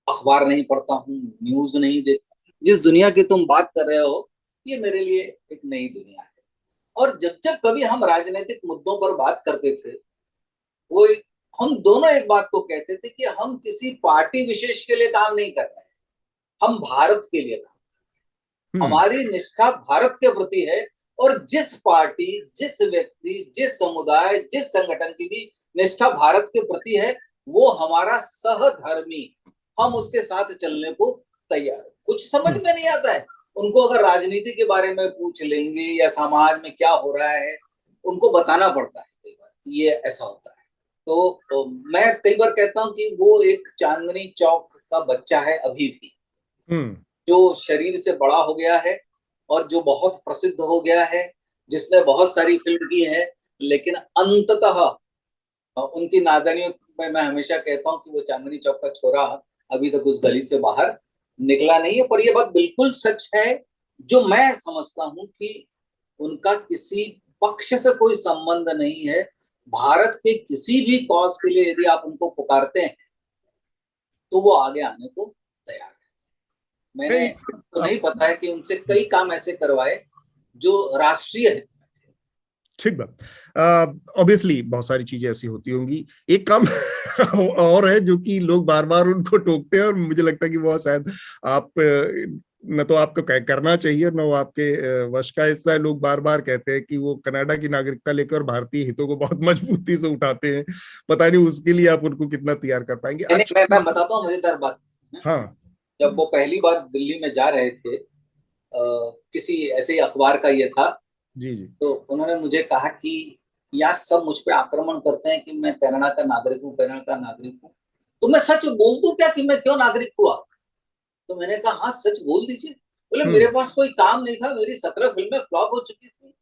अखबार नहीं पढ़ता हूँ, न्यूज नहीं देखता। जिस दुनिया की तुम बात कर रहे हो, ये मेरे लिए एक नई दुनिया है। और जब जब कभी हम राजनीतिक मुद्दों पर बात करते थे, वो हम दोनों एक बात को कहते थे कि हम किसी पार्टी विशेष के लिए काम नहीं कर रहे हैं, हम भारत के लिए काम। हम्म। हमारी निष्ठा भारत के प्रति है, और जिस पार्टी, जिस व्यक्ति, जिस समुदाय, जिस संगठन की भी निष्ठा भारत के प्रति है, वो हमारा सहधर्मी, हम उसके साथ चलने को तैयार। कुछ समझ में नहीं आता है उनको, अगर राजनीति के बारे में पूछ लेंगे या समाज में क्या हो रहा है, उनको बताना पड़ता है कई बार ये ऐसा होता है। तो मैं कई बार कहता हूँ कि वो एक चांदनी चौक का बच्चा है अभी भी, जो शरीर से बड़ा हो गया है और जो बहुत प्रसिद्ध हो गया है, जिसने बहुत सारी फिल्म की है, लेकिन अंततः उनकी नादानियों में मैं हमेशा कहता हूँ कि वो चांदनी चौक का छोरा अभी तक उस गली से बाहर निकला नहीं है। पर ये बात बिल्कुल सच है, जो मैं समझता हूँ कि उनका किसी पक्ष से कोई संबंध नहीं है। भारत के किसी भी कॉज के लिए यदि आप उनको पुकारते हैं, तो वो आगे आने को तैयार है। मैंने तो नहीं पता है कि उनसे कई काम ऐसे करवाए जो राष्ट्रीय हित में थे। ठीक बात। ऑब्वियसली बहुत सारी चीजें ऐसी होती होंगी। एक काम और है जो कि लोग बार बार उनको टोकते हैं, और मुझे लगता है कि वो शायद आप न तो आपको करना चाहिए, न वो आपके वश का हिस्सा है। लोग बार बार कहते हैं कि वो कनाडा की नागरिकता लेकर और भारतीय हितों को बहुत मजबूती से उठाते हैं। पता नहीं उसके लिए आप उनको कितना तैयार कर पाएंगे। अच्छा, मैं बताता हूँ मजेदार बात। हाँ। जब वो पहली बार दिल्ली में जा रहे थे, किसी ऐसे ही अखबार का ये था, जी जी। तो उन्होंने मुझे कहा कि यार सब मुझ पे आक्रमण करते हैं कि मैं कनाडा का नागरिक हूँ, कनाडा का नागरिक हूँ, तो मैं सच बोल दूं क्या कि मैं क्यों नागरिक हुआ? तो मैंने कहा हाँ सच बोल दीजिए। बोले मेरे पास कोई काम नहीं था, मेरी 17 फिल्में फ्लॉप हो चुकी थी,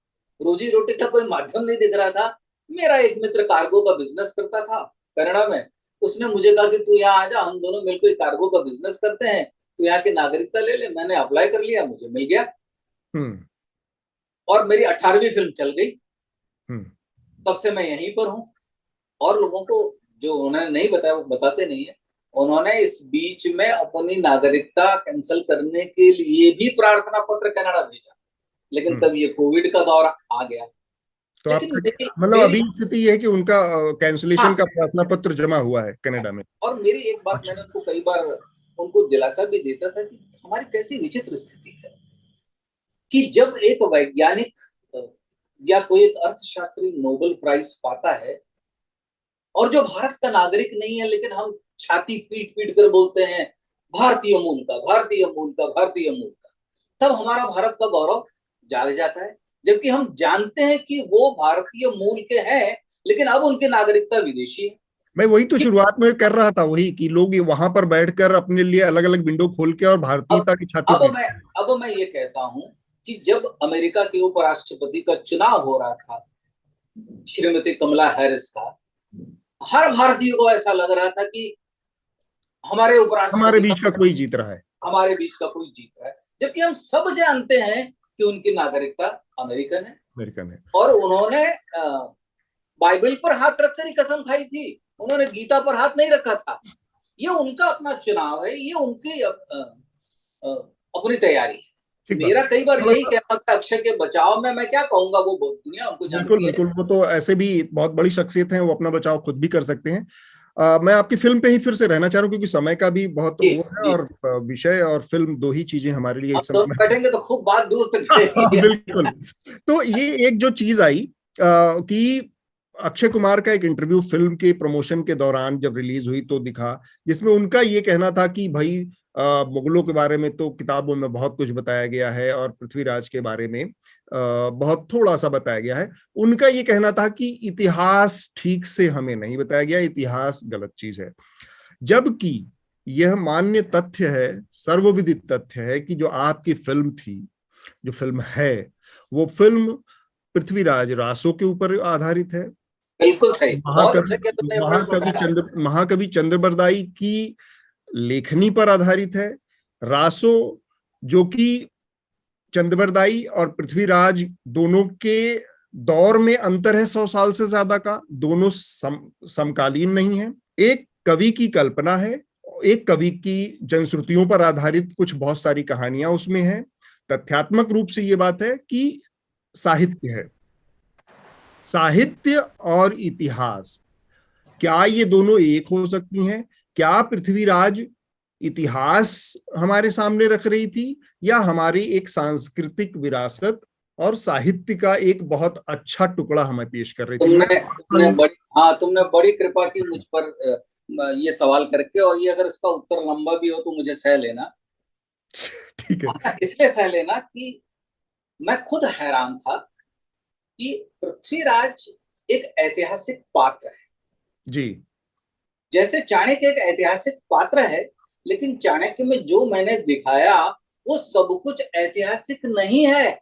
रोजी रोटी का कोई माध्यम नहीं दिख रहा था। मेरा एक मित्र कार्गो का बिजनेस करता था कनाडा में, उसने मुझे कहा कि तू यहाँ आ जा, हम दोनों मिलकर कार्गो का बिजनेस करते हैं, तू यहाँ की नागरिकता ले ले। मैंने अप्लाई कर लिया, मुझे मिल गया, और मेरी 18वीं फिल्म चल गई। तब से मैं यहीं पर हूँ। और लोगों को जो उन्होंने नहीं बताया वो बताते नहीं है, उन्होंने इस बीच में अपनी नागरिकता कैंसिल करने के लिए भी प्रार्थना पत्र कनाडा भेजा, लेकिन तब ये कोविड का दौर आ गया। तो लेकिन आपका मतलब अभी स्थिति ये है कि उनका कैंसिलेशन का प्रार्थना पत्र जमा हुआ है कनाडा में। और मेरी एक बात, मैंने उनको कई बार उनको दिलासा भी देता था कि हमारी कैसी विचित्र स्थिति है कि जब एक वैज्ञानिक या कोई एक अर्थशास्त्री नोबेल प्राइज पाता है, और जो भारत का नागरिक नहीं है, लेकिन हम छाती पीट पीट कर बोलते हैं भारतीय मूल का, भारतीय मूल का, भारतीय मूल का, तब हमारा भारत का गौरव जाग जाता है। जबकि हम जानते हैं कि वो भारतीय मूल के हैं, लेकिन अब उनकी नागरिकता विदेशी है। मैं वही तो शुरुआत में कर रहा था, वही कि लोग वहां पर बैठकर अपने लिए अलग अलग विंडो खोल के और भारतीयता की छाती अब मैं पीटते हैं। अब मैं ये कहता हूं कि जब अमेरिका के उपराष्ट्रपति का चुनाव हो रहा था, श्रीमती कमला हैरिस का, हर भारतीय को ऐसा लग रहा था कि हमारे हमारे उपराष्ट्रपति बीच का कोई जीत रहा है, हमारे बीच का कोई जीत रहा है। जबकि हम सब जानते हैं कि उनकी नागरिकता अमेरिकन है, अमेरिकन है। और उन्होंने बाइबल पर हाथ रखकर ही कसम खाई थी, उन्होंने गीता पर हाथ नहीं रखा था। ये उनका अपना चुनाव है, ये उनकी अपनी तैयारी है। मेरा कई बार यही कहना था, अक्षय के बचाव में मैं क्या कहूंगा, वो दुनिया उनको बिल्कुल जानती है। बिल्कुल, वो तो ऐसे भी बहुत बड़ी शख्सियत है, वो अपना बचाव खुद भी कर सकते हैं। मैं आपकी फिल्म पे ही फिर से रहना चाह रहा हूँ, क्योंकि समय का भी बहुत वो है, और विषय और फिल्म दो ही चीजें हमारे लिए हम इस दोनों समय बैठेंगे तो खूब बात दूर तक जाएगी। बिल्कुल। तो ये एक जो चीज आई कि अक्षय कुमार का एक इंटरव्यू फिल्म के प्रमोशन के दौरान जब रिलीज हुई तो दिखा, जिसमें उनका ये कहना था कि भाई मुगलों के बारे में तो किताबों में बहुत कुछ बताया गया है और पृथ्वीराज के बारे में बहुत थोड़ा सा बताया गया है। उनका ये कहना था कि इतिहास ठीक से हमें नहीं बताया गया, इतिहास गलत चीज है। जबकि यह मान्य तथ्य है, सर्वविदित तथ्य है कि जो आपकी फिल्म थी जो फिल्म है, वो फिल्म पृथ्वीराज रासो के ऊपर आधारित है। बिल्कुल सही, बहुत अच्छा किया महाकवि तुमने वर्ड महाकवि बताया। चंद्र महाकवि चंद्रबरदाई की लेखनी पर आधारित है। रासो, जो कि चंद्रबरदाई और पृथ्वीराज दोनों के दौर में अंतर है 100 साल से ज्यादा का, दोनों समकालीन नहीं है। एक कवि की कल्पना है, एक कवि की जनश्रुतियों पर आधारित कुछ बहुत सारी कहानियां उसमें हैं। तथ्यात्मक रूप से ये बात है कि साहित्य है, साहित्य और इतिहास, क्या ये दोनों एक हो सकती हैं? क्या पृथ्वीराज इतिहास हमारे सामने रख रही थी, या हमारी एक सांस्कृतिक विरासत और साहित्य का एक बहुत अच्छा टुकड़ा हमें पेश कर रही थी? तुमने बड़ी कृपा की मुझ पर ये सवाल करके, और ये अगर इसका उत्तर लंबा भी हो तो मुझे सह लेना। ठीक है। इसलिए सह लेना कि मैं खुद हैरान था कि पृथ्वीराज एक ऐतिहासिक पात्र है। जी। जैसे चाणक्य एक ऐतिहासिक पात्र है, लेकिन चाणक्य में जो मैंने दिखाया वो सब कुछ ऐतिहासिक नहीं है,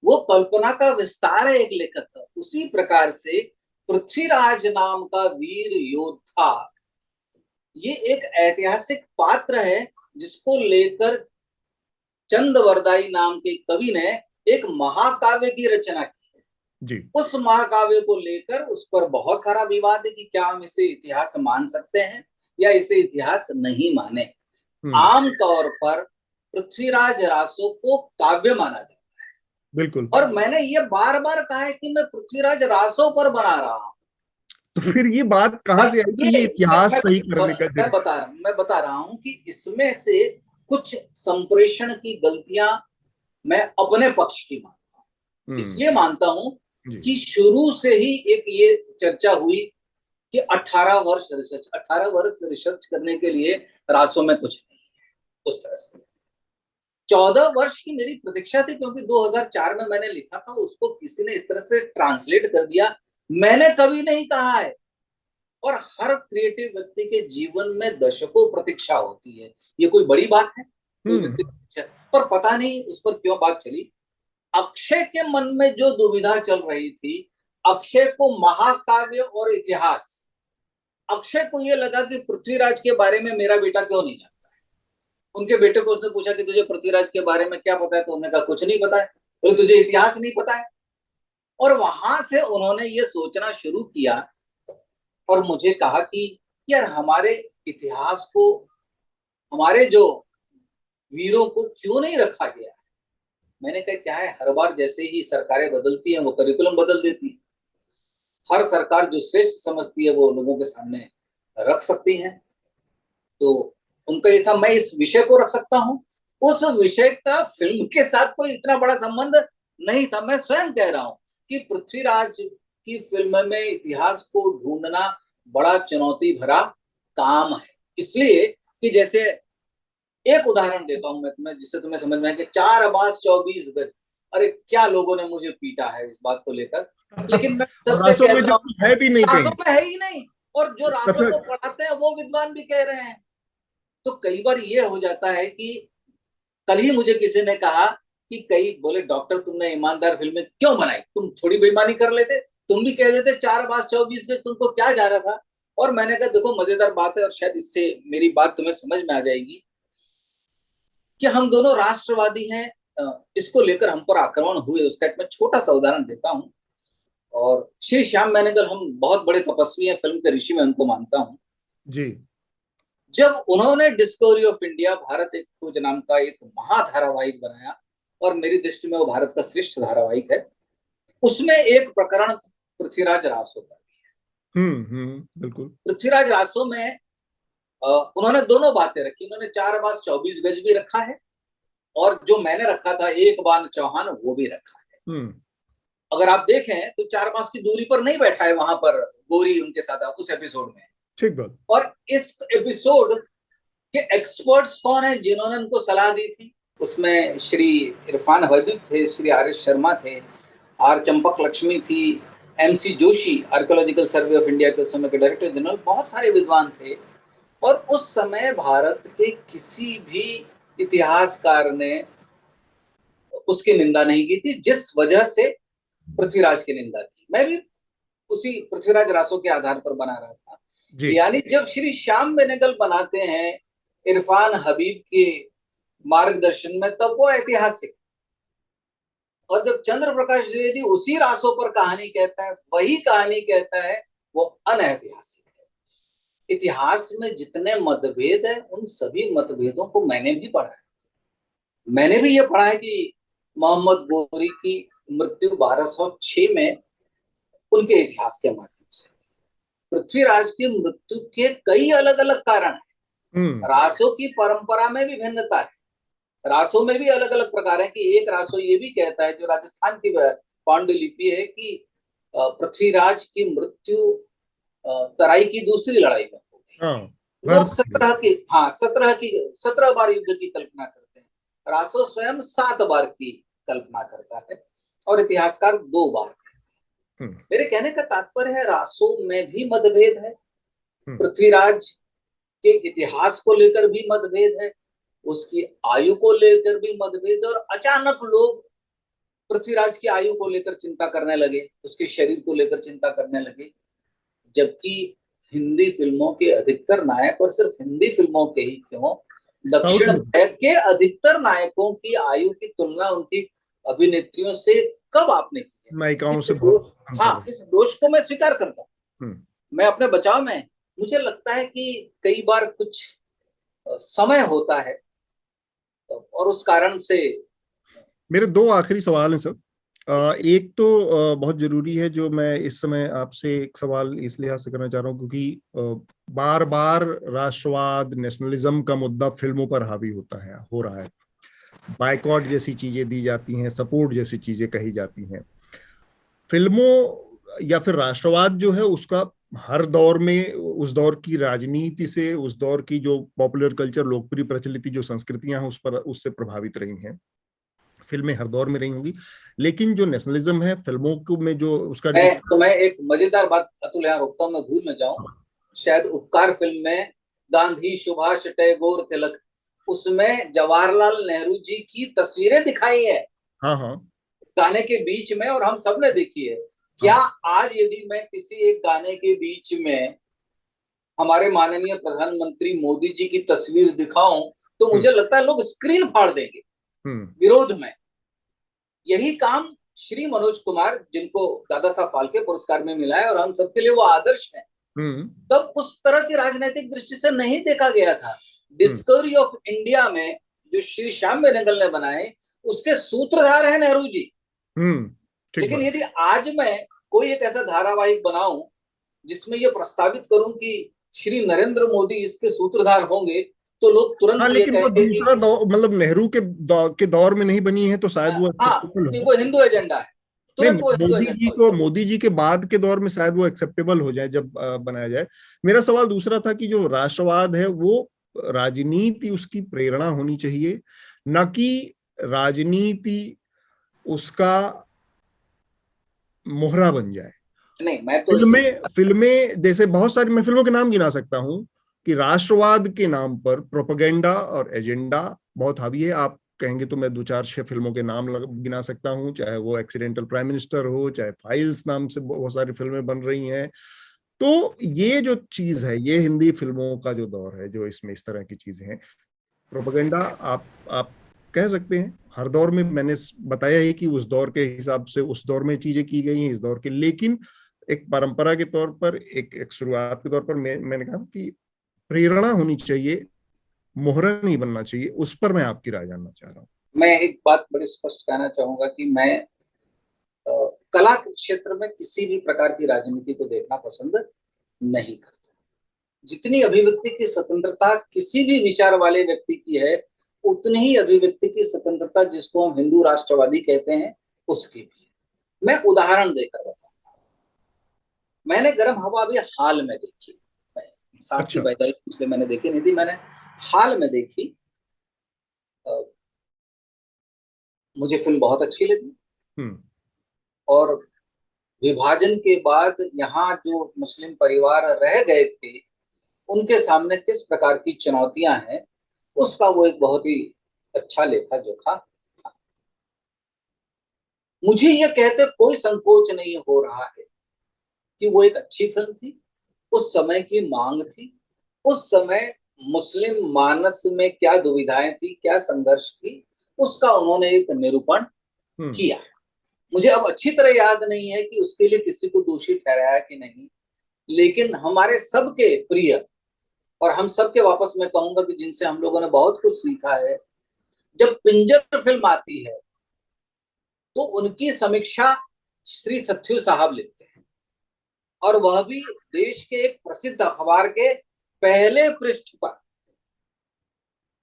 वो कल्पना का विस्तार है एक लेखक का। उसी प्रकार से पृथ्वीराज नाम का वीर योद्धा, ये एक ऐतिहासिक पात्र है जिसको लेकर चंद्रबरदाई नाम के कवि ने एक महाकाव्य की रचना की है। जी। उस महाकाव्य को लेकर उस पर बहुत सारा विवाद है कि क्या हम इसे इतिहास मान सकते हैं या इसे इतिहास नहीं माने। आमतौर पर पृथ्वीराज रासो को काव्य माना जाता है। बिल्कुल। और मैंने ये बार बार कहा है कि मैं पृथ्वीराज रासो पर बना रहा हूं। तो फिर ये बात कहां से आई कि ये इतिहास सही करने का मैं बता रहा हूं कि इसमें से कुछ संप्रेषण की गलतियां मैं अपने पक्ष की मानता हूं। इसलिए मानता हूं कि शुरू से ही एक ये चर्चा हुई कि 18 वर्ष रिसर्च करने के लिए रासो में कुछ नहीं है। उस तरह से 14 वर्ष की मेरी प्रतीक्षा थी, क्योंकि 2004 में मैंने लिखा था, उसको किसी ने इस तरह से ट्रांसलेट कर दिया। मैंने कभी नहीं कहा है। और हर क्रिएटिव व्यक्ति के जीवन में दशकों प्रतीक्षा होती है, ये कोई बड़ी बात है? कोई व्यक्ति पर पता नहीं उस पर क्यों बात चली। अक्षय के मन में जो दुविधा चल रही थी, अक्षय को महाकाव्य और इतिहास, अक्षय को यह लगा कि पृथ्वीराज के बारे में मेरा बेटा क्यों नहीं जानता है। उनके बेटे को उसने पूछा कि तुझे पृथ्वीराज के बारे में क्या पता है, तो उन्होंने कहा कुछ नहीं पता है। तो तुझे इतिहास नहीं पता है। और वहां से उन्होंने ये सोचना शुरू किया और मुझे कहा कि यार हमारे इतिहास को, हमारे जो वीरों को क्यों नहीं रखा गया। मैंने कहा क्या है, हर बार जैसे ही सरकारें बदलती हैं वो करिकुलम बदल देती है। हर सरकार जो श्रेष्ठ समझती है वो लोगों के सामने रख सकती है। तो उनका ये था मैं इस विषय को रख सकता हूं। उस विषय का फिल्म के साथ कोई इतना बड़ा संबंध नहीं था। मैं स्वयं कह रहा हूं कि पृथ्वीराज की फिल्म में इतिहास को ढूंढना बड़ा चुनौती भरा काम है। इसलिए कि जैसे एक उदाहरण देता हूं मैं तुम्हें, जिससे तुम्हें समझ में आए कि 4 अबाज 24 गज, अरे क्या लोगों ने मुझे पीटा है इस बात को लेकर। लेकिन मैं सबसे कहता हूँ है भी नहीं, रासों में है ही नहीं, और जो रासों को पढ़ाते हैं वो विद्वान भी कह रहे हैं। तो कई बार ये हो जाता है कि कल ही मुझे किसी ने कहा कि कई बोले डॉक्टर तुमने ईमानदार फिल्में क्यों बनाई, तुम थोड़ी बेईमानी कर लेते, तुम भी कह देते 4 अबाज 24 गज, तुमको क्या जा रहा था। और मैंने कहा देखो मजेदार बात है, और शायद इससे मेरी बात तुम्हें समझ में आ जाएगी कि हम दोनों राष्ट्रवादी हैं। इसको लेकर हम पर आक्रमण हुए, उसका एक मैं छोटा सा उदाहरण देता हूं। और श्री श्याम बेनेगल, हम बहुत बड़े तपस्वी हैं, फिल्म के ऋषि में उनको मानता हूं जी। जब उन्होंने डिस्कवरी ऑफ इंडिया भारत एक खोज नाम का एक महाधारावाहिक बनाया, और मेरी दृष्टि में वो भारत का श्रेष्ठ धारावाहिक है, उसमें एक प्रकरण पृथ्वीराज रासो का भी है। बिल्कुल। पृथ्वीराज रासो में उन्होंने दोनों बातें रखी। उन्होंने 4 अबाज 24 गज भी रखा है, और जो मैंने रखा था एक बान चौहान वो भी रखा है। अगर आप देखें तो 4 मास की दूरी पर नहीं बैठा है वहां पर गौरी उनके साथ उस एपिसोड में। ठीक बात। और इस एपिसोड के एक्सपर्ट्स कौन है जिन्होंने उनको सलाह दी थी, उसमें श्री इरफान हबीब थे, श्री आर एस शर्मा थे, आर चंपक लक्ष्मी थी, MC Joshi archaeological survey of India के उस समय के डायरेक्टर जनरल, बहुत सारे विद्वान थे। और उस समय भारत के किसी भी इतिहासकार ने उसकी निंदा नहीं की थी, जिस वजह से पृथ्वीराज की निंदा की। मैं भी उसी पृथ्वीराज रासो के आधार पर बना रहा था। जी। यानी जब श्री श्याम बेनेगल बनाते हैं इरफान हबीब के मार्गदर्शन में, तब वो ऐतिहासिक। और जब चंद्र प्रकाश द्विवेदी उसी रासो पर कहानी कहता है, वही कहानी कहता है, वो अनऐतिहासिक है। इतिहास में जितने मतभेद है, उन सभी मतभेदों को मैंने भी पढ़ा है। मैंने भी ये पढ़ा है कि मोहम्मद गोरी की मृत्यु 1206 में उनके इतिहास के माध्यम से। पृथ्वीराज की मृत्यु के कई अलग अलग कारण हैं। रासो की परंपरा में भी भिन्नता है। रासो में भी अलग अलग प्रकार है कि एक रासो ये भी कहता है, जो राजस्थान की पांडुलिपि है, कि पृथ्वीराज की मृत्यु तराई की दूसरी लड़ाई में हो गई। लोग 17 बार युद्ध की कल्पना करते हैं। रासो स्वयं 7 बार की कल्पना करता है और इतिहासकार 2 बार। मेरे कहने का तात्पर्य है, रासो में भी मतभेद है, पृथ्वीराज के इतिहास को लेकर भी मतभेद है, उसकी आयु को लेकर भी मतभेद। और अचानक लोग पृथ्वीराज की आयु को लेकर चिंता करने लगे, उसके शरीर को लेकर चिंता करने लगे, जबकि हिंदी फिल्मों के अधिकतर नायक, और सिर्फ हिंदी फिल्मों के ही क्यों, दक्षिण भारत के अधिकतर नायकों की आयु की तुलना उनकी अभिनेत्रियों से कब आपने की है? नायिकाओं से हाँ, इस दोष को मैं स्वीकार करता हूँ। मैं अपने बचाव में, मुझे लगता है कि कई बार कुछ समय होता है और उस कारण से। मेरे 2 आखिरी सवाल हैं सर। एक तो बहुत जरूरी है, जो मैं इस समय आपसे एक सवाल इस लिहाज से करना चाह रहा हूँ, क्योंकि बार बार राष्ट्रवाद, नेशनलिज्म का मुद्दा फिल्मों पर हावी हो रहा है। बाइकॉट जैसी चीजें दी जाती हैं, सपोर्ट जैसी चीजें कही जाती हैं। फिल्मों या फिर राष्ट्रवाद जो है, उसका हर दौर में उस दौर की राजनीति से, उस दौर की जो पॉपुलर कल्चर, लोकप्रिय प्रचलित जो संस्कृतियां हैं, उससे प्रभावित रही हैं। फिल्में हर दौर में रही होंगी, लेकिन जो नेशनलिज्म है फिल्मों को में जो उसका मैं एक मजेदार बात अतुल यहाँ रोकता हूँ, मैं भूल न जाऊं। शायद उपकार फिल्म में गांधी, सुभाष, टैगोर, तिलक, उसमें जवाहरलाल नेहरू जी की तस्वीरें दिखाई है। हाँ हाँ, गाने के बीच में, और हम सब ने देखी है। क्या आज यदि मैं किसी एक गाने के बीच में हमारे माननीय प्रधानमंत्री मोदी जी की तस्वीर दिखाऊं, तो मुझे लगता है लोग स्क्रीन फाड़ देंगे विरोध में। यही काम श्री मनोज कुमार, जिनको दादा साहब फाल्के पुरस्कार में मिला है और हम सबके लिए वो आदर्श है, तब उस तरह की राजनीतिक दृष्टि से नहीं देखा गया था। डिस्कवरी ऑफ इंडिया में जो श्री श्याम बेनेगल ने बनाए, उसके सूत्रधार है नेहरू जी। लेकिन यदि आज मैं कोई एक ऐसा धारावाहिक बनाऊं जिसमें यह प्रस्तावित करूं कि श्री नरेंद्र मोदी इसके सूत्रधार होंगे, तो लोग तुरंत ये कहेंगे कि मतलब नेहरू के दौर में नहीं बनी है, तो शायद वो हिंदू एजेंडा है। मोदी जी के बाद के दौर में शायद वो एक्सेप्टेबल हो जाए, जब बनाया जाए। मेरा सवाल दूसरा था कि जो राष्ट्रवाद है, वो राजनीति उसकी प्रेरणा होनी चाहिए, न कि राजनीति उसका मोहरा बन जाए। नहीं, मैं तो फिल्में जैसे बहुत सारी, मैं फिल्मों के नाम गिना सकता हूं कि राष्ट्रवाद के नाम पर प्रोपेगेंडा और एजेंडा बहुत हावी है। आप कहेंगे तो मैं 2-4-6 फिल्मों के नाम गिना सकता हूं, चाहे वो एक्सीडेंटल प्राइम मिनिस्टर हो, चाहे फाइल्स नाम से बहुत सारी फिल्में बन रही हैं। तो ये जो चीज है, ये हिंदी फिल्मों का जो दौर है, जो इसमें इस तरह की चीजें हैं, प्रोपेगेंडा आप कह सकते हैं हर दौर में। मैंने बताया ही कि उस दौर के हिसाब से उस दौर में चीजें की गई हैं, इस दौर के, लेकिन एक परंपरा के तौर पर, एक शुरुआत के तौर पर मैंने कहा कि प्रेरणा होनी चाहिए, मोहरा नहीं बनना चाहिए। उस पर मैं आपकी राय जानना चाह रहा हूँ। मैं एक बात बड़ी स्पष्ट कहना चाहूंगा कि मैं कला के क्षेत्र में किसी भी प्रकार की राजनीति को देखना पसंद नहीं करता। जितनी अभिव्यक्ति की स्वतंत्रता किसी भी विचार वाले व्यक्ति की है, उतनी ही अभिव्यक्ति की स्वतंत्रता जिसको हम हिंदू राष्ट्रवादी कहते हैं, उसकी भी। मैं उदाहरण देकर बताऊंगा। मैंने गर्म हवा अभी हाल में देखी। साथ की पैदाइश से मैंने देखी नहीं थी, मैंने हाल में देखी। मुझे फिल्म बहुत अच्छी लगी। और विभाजन के बाद यहाँ जो मुस्लिम परिवार रह गए थे, उनके सामने किस प्रकार की चुनौतियां हैं, उसका वो एक बहुत ही अच्छा लेखा जोखा था। मुझे ये कहते कोई संकोच नहीं हो रहा है कि वो एक अच्छी फिल्म थी, उस समय की मांग थी, उस समय मुस्लिम मानस में क्या दुविधाएं थी, क्या संघर्ष थी, उसका उन्होंने एक निरूपण किया। मुझे अब अच्छी तरह याद नहीं है कि उसके लिए किसी को दोषी ठहराया कि नहीं, लेकिन हमारे सबके प्रिय, और हम सबके वापस में कहूंगा कि जिनसे हम लोगों ने बहुत कुछ सीखा है, जब पिंजर फिल्म आती है तो उनकी समीक्षा श्री सथ्यु साहब लिखते हैं, और वह भी देश के एक प्रसिद्ध अखबार के पहले पृष्ठ पर,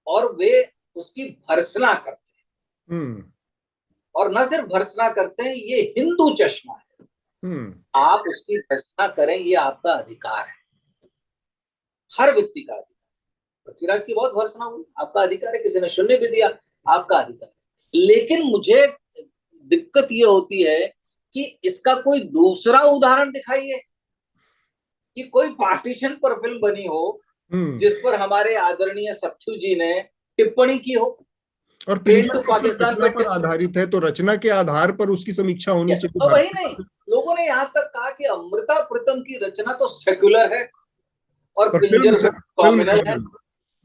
और वे उसकी भर्त्सना करते हैं। और न सिर्फ भर्त्सना करते हैं, ये हिंदू चश्मा है, आप उसकी भर्त्सना करें, ये आपका अधिकार है, हर व्यक्ति का अधिकार। पृथ्वीराज की बहुत भर्त्सना हुई, आपका अधिकार है, किसी ने शून्य भी दिया, आपका अधिकार है। लेकिन मुझे दिक्कत ये होती है कि इसका कोई दूसरा उदाहरण दिखाइए कि कोई पार्टीशन पर फिल्म बनी हो जिस पर हमारे आदरणीय सथ्यु जी ने टिप्पणी की हो, और ट्रेन टू पाकिस्तान पर आधारित है, तो रचना के आधार पर उसकी समीक्षा होनी चाहिए। तो वही नहीं, लोगों ने यहाँ तक कहा कि अमृता प्रीतम की रचना तो सेक्युलर है और पिंजर कॉम्युनल है,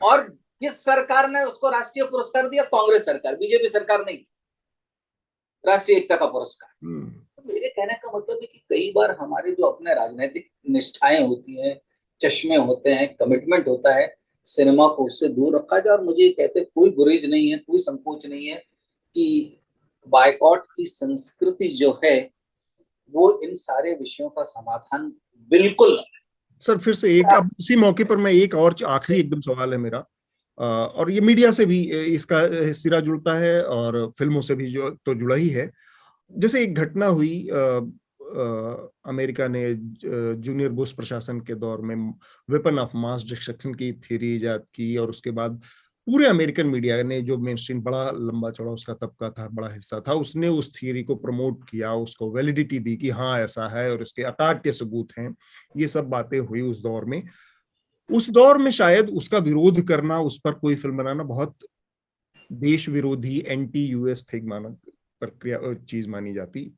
और किस सरकार ने उसको राष्ट्रीय पुरस्कार दिया? कांग्रेस सरकार, बीजेपी सरकार नहीं, राष्ट्रीय एकता का पुरस्कार। तो मेरे कहने का मतलब है कि कई बार हमारे जो अपने राजनीतिक निष्ठाएं होती हैं, चश्मे होते हैं, कमिटमेंट होता है, सिनेमा को उससे दूर रखा जाए। और मुझे कहते कोई गुरेज नहीं है, कोई संकोच नहीं है कि बायकॉट की संस्कृति जो है वो इन सारे विषयों का समाधान बिल्कुल नहीं। सर फिर से एक, अब इसी मौके पर मैं एक और आखिरी एकदम सवाल है मेरा, और ये मीडिया से भी इसका सिरा जुड़ता है और फिल्मों से भी जो तो जुड़ा ही है। जैसे एक घटना हुई, अमेरिका ने जूनियर बुश प्रशासन के दौर में वेपन ऑफ मास डिस्ट्रक्शन की थ्योरी इजाद की, और उसके बाद पूरे अमेरिकन मीडिया ने, जो मेन स्ट्रीम बड़ा लंबा चौड़ा उसका तबका था, बड़ा हिस्सा था, उसने उस थियरी को प्रमोट किया, उसको वैलिडिटी दी कि हाँ ऐसा है और इसके अकाट्य सबूत हैं। ये सब बातें हुई उस दौर में। उस दौर में शायद उसका विरोध करना, उस पर कोई फिल्म बनाना बहुत देश विरोधी, एंटी यूएस थिंग माना, प्रक्रिया चीज मानी जाती।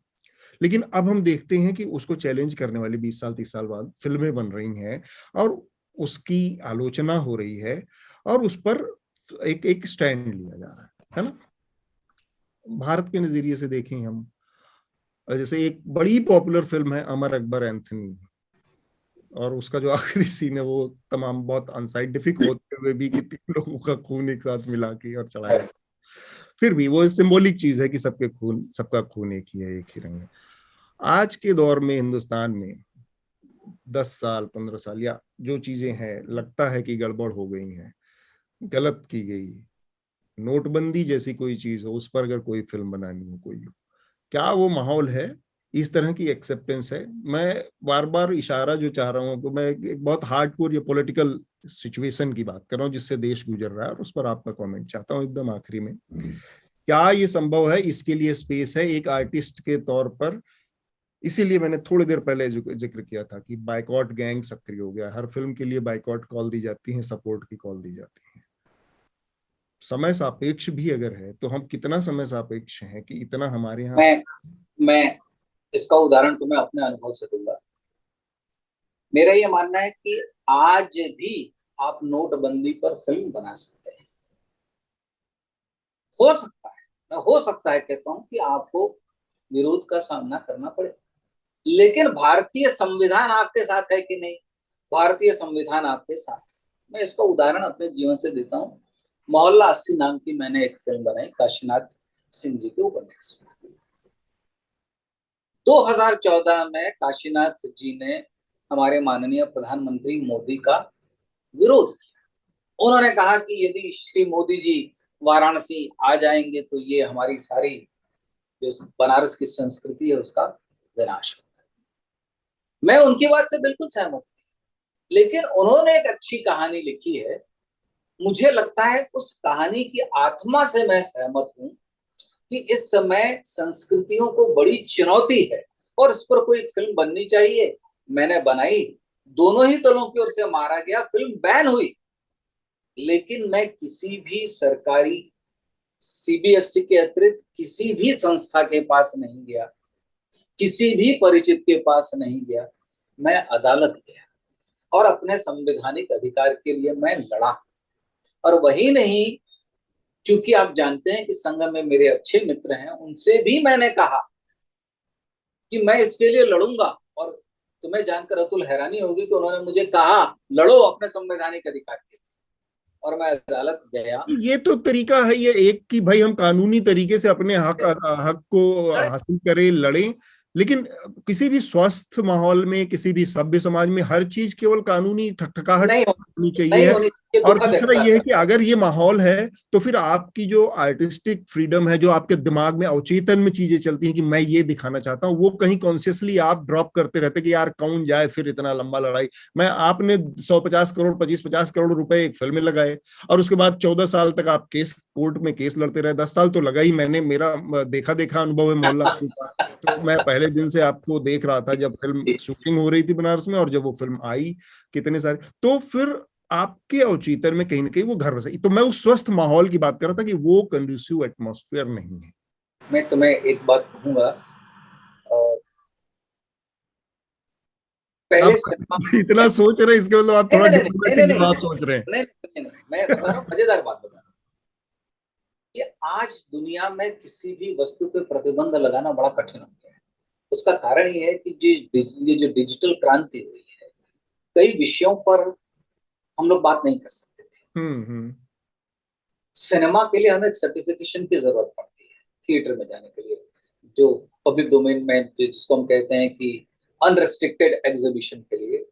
लेकिन अब हम देखते हैं कि उसको चैलेंज करने वाली 20 साल 30 साल बाद फिल्में बन रही हैं और उसकी आलोचना हो रही है, और उस पर एक एक स्टैंड लिया जा रहा है ना। भारत के नजरिए से देखें हम, जैसे एक बड़ी पॉपुलर फिल्म है अमर अकबर एंथनी, और उसका जो आखिरी सीन है वो तमाम बहुत अनसाइंटिफिक होते हुए भी कि 3 लोगों का खून एक साथ मिला के और चढ़ाया, फिर भी वो सिंबॉलिक चीज है कि सबका खून एक ही है, एक ही रंग है। आज के दौर में हिंदुस्तान में 10 साल 15 साल या जो चीजें हैं, लगता है कि गड़बड़ हो गई हैं, गलत की गई, नोटबंदी जैसी कोई चीज हो, उस पर अगर कोई फिल्म बनानी हो, कोई हो, क्या वो माहौल है, इस तरह की एक्सेप्टेंस है? मैं बार बार इशारा जो चाह रहा हूँ, तो मैं एक बहुत हार्डकोर या पॉलिटिकल सिचुएशन की बात कर रहा हूँ जिससे देश गुजर रहा है, और उस पर आपका कमेंट चाहता हूँ एकदम आखिरी में। क्या ये संभव है? इसके लिए स्पेस है एक आर्टिस्ट के तौर पर? इसीलिए मैंने थोड़ी देर पहले जिक्र किया था कि बाइकॉट गैंग सक्रिय हो गया, हर फिल्म के लिए बाइकॉट कॉल दी जाती है, सपोर्ट की कॉल दी जाती है। समय सापेक्ष भी अगर है तो हम कितना समय सापेक्ष हैं कि इतना हमारे यहाँ? मैं इसका उदाहरण तुम्हें अपने अनुभव से दूंगा। मेरा ये मानना है कि आज भी आप नोटबंदी पर फिल्म बना सकते हैं। हो सकता है कहता हूं कि आपको विरोध का सामना करना पड़े, लेकिन भारतीय संविधान आपके साथ है कि नहीं? भारतीय संविधान आपके साथ है। मैं इसका उदाहरण अपने जीवन से देता हूं। मोहल्ला 80 नाम की मैंने एक फिल्म बनाई, काशीनाथ सिंह जी के उपन्यास में। 2014 में काशीनाथ जी ने हमारे माननीय प्रधानमंत्री मोदी का विरोध किया। उन्होंने कहा कि यदि श्री मोदी जी वाराणसी आ जाएंगे तो ये हमारी सारी जो बनारस की संस्कृति है उसका विनाश होगा। मैं उनकी बात से बिल्कुल सहमत हूं, लेकिन उन्होंने एक अच्छी कहानी लिखी है। मुझे लगता है उस कहानी की आत्मा से मैं सहमत हूं कि इस समय संस्कृतियों को बड़ी चुनौती है और इस पर कोई फिल्म बननी चाहिए। मैंने बनाई, दोनों ही दलों की ओर से मारा गया, फिल्म बैन हुई, लेकिन मैं किसी भी सरकारी सीबीएफसी के अतिरिक्त किसी भी संस्था के पास नहीं गया, किसी भी परिचित के पास नहीं गया, मैं अदालत गया और अपने संवैधानिक अधिकार के लिए मैं लड़ा। और वही नहीं, क्योंकि आप जानते हैं कि संघ में मेरे अच्छे मित्र हैं, उनसे भी मैंने कहा कि मैं इसके लिए लड़ूंगा। और तुम्हें जानकर अतुल हैरानी होगी कि उन्होंने मुझे कहा लड़ो अपने संवैधानिक अधिकार के लिए, और मैं अदालत गया। ये तो तरीका है ये एक कि भाई हम कानूनी तरीके से अपने हक को हासिल करें, लड़ें, लेकिन किसी भी स्वस्थ माहौल में, किसी भी सभ्य समाज में हर चीज केवल कानूनी ठकठकाहट नहीं होनी चाहिए नहीं है। होनी चाहिए। और दुखद दूसरा है। ये है कि अगर ये माहौल है तो फिर आपकी जो आर्टिस्टिक फ्रीडम है, जो आपके दिमाग में अवचेतन में चीजें चलती हैं कि मैं ये दिखाना चाहता हूँ, वो कहीं कॉन्शियसली आप ड्रॉप करते रहते कि यार कौन जाए फिर इतना लंबा लड़ाई। मैं आपने 150 करोड़ 25-50 करोड़ रुपए एक फिल्म में लगाए और उसके बाद 14 साल तक आप केस कोर्ट में केस लड़ते रहे। 10 साल तो लगा ही, मैंने मेरा देखा देखा अनुभव है मोहल्ला का। तो मैं पहले दिन से आपको देख रहा था जब फिल्म शूटिंग हो रही थी बनारस में, और जब वो फिल्म आई कितने सारे, तो फिर आपके औचित्य में कहीं ना कहीं वो घर बसाई। तो मैं उस स्वस्थ माहौल की बात कर रहा था कि वो कंड्यूसिव एटमॉस्फेयर नहीं है। मैं तुम्हें एक बात कहूंगा, पहले आप इतना सोच रहे, इसके मतलब आप थोड़ा डिप्लोमेटिक भी बात सोच रहे हैं। नहीं, मैं बता रहा हूँ, मजेदार बात बता रहा हूँ कि आज दुनिया में किसी भी वस्तु पे प्रतिबंध लगाना बड़ा कठिन हो गया है। उसका कारण ये है कि ये जो डिजिटल क्रांति हुई है, कई विषयों पर हम लोग बात नहीं कर सकते थे। सिनेमा के लिए हमें एक सर्टिफिकेशन की जरूरत पड़ती है थिएटर में जाने के लिए, जो पब्लिक डोमेन में, जिसको हम कहते हैं कि अनरेस्ट्रिक्टेड एग्जीबिशन के लिए।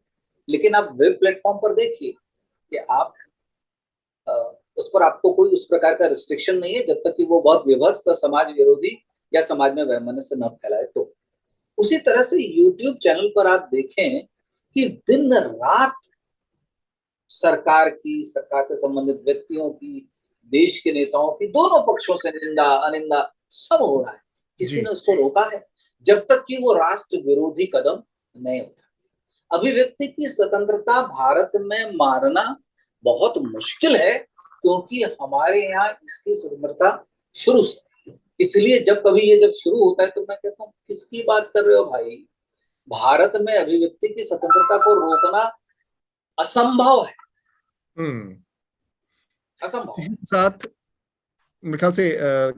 लेकिन आप वेब प्लेटफॉर्म पर देखिए कि आप उस पर आपको कोई उस प्रकार का रिस्ट्रिक्शन नहीं है, जब तक कि वो बहुत विभत्स समाज विरोधी या समाज में वैमनस्य न फैलाए। तो उसी तरह से यूट्यूब चैनल पर आप देखें कि दिन रात सरकार से संबंधित व्यक्तियों की, देश के नेताओं की, दोनों पक्षों से निंदा अनिंदा सब हो रहा है। किसी ने उसको रोका है जब तक कि वो राष्ट्र विरोधी कदम नहीं उठाते। अभिव्यक्ति की स्वतंत्रता भारत में मारना बहुत मुश्किल है, क्योंकि हमारे यहाँ इसकी स्वतंत्रता शुरू से। इसलिए जब कभी ये जब शुरू होता है तो मैं कहता हूँ किसकी बात कर रहे हो भाई, भारत में अभिव्यक्ति की स्वतंत्रता को रोकना असंभव है। असंभव। साथ मेरे ख्याल से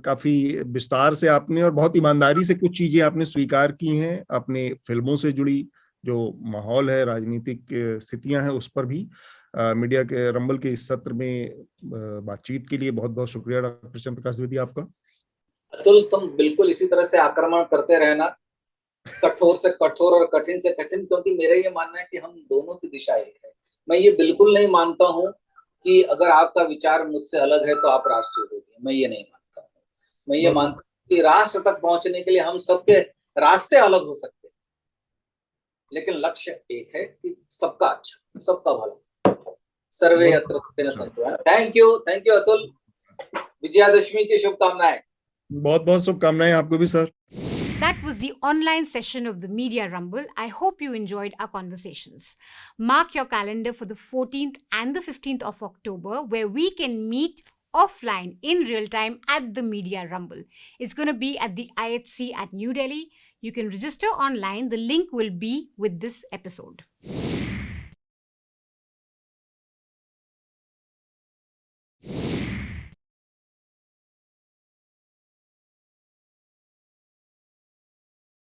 काफी विस्तार से आपने और बहुत ईमानदारी से कुछ चीजें आपने स्वीकार की हैं, अपने फिल्मों से जुड़ी जो माहौल है, राजनीतिक स्थितियां हैं, उस पर भी। मीडिया के रंबल के इस सत्र में बातचीत के लिए बहुत बहुत शुक्रिया डॉक्टर चंद्र प्रकाश द्विवेदी आपका। अतुल, तुम बिल्कुल इसी तरह से आक्रमण करते रहना, कठोर से कठोर और कठिन से कठिन, क्योंकि मेरा ये मानना है कि हम दोनों की दिशा एक है। मैं ये बिल्कुल नहीं मानता हूँ कि अगर आपका विचार मुझसे अलग है तो आप राष्ट्र विरोधी हैं, मैं ये नहीं मानता हूँ। मैं ये मानता हूँ कि राष्ट्र तक पहुंचने के लिए हम सबके रास्ते अलग हो सकते हैं, लेकिन लक्ष्य एक है कि सबका अच्छा, सबका भला। सर्वे अत्र सुखिनः सन्तु। थैंक यू अतुल, विजयादशमी की शुभकामनाएं। बहुत बहुत शुभकामनाएं आपको भी sir. That was the online session of the Media Rumble. I hope you enjoyed our conversations. Mark your calendar for the 14th and the 15th of October, where we can meet offline in real time at the Media Rumble. It's going to be at the IHC at New Delhi. You can register online. The link will be with this episode.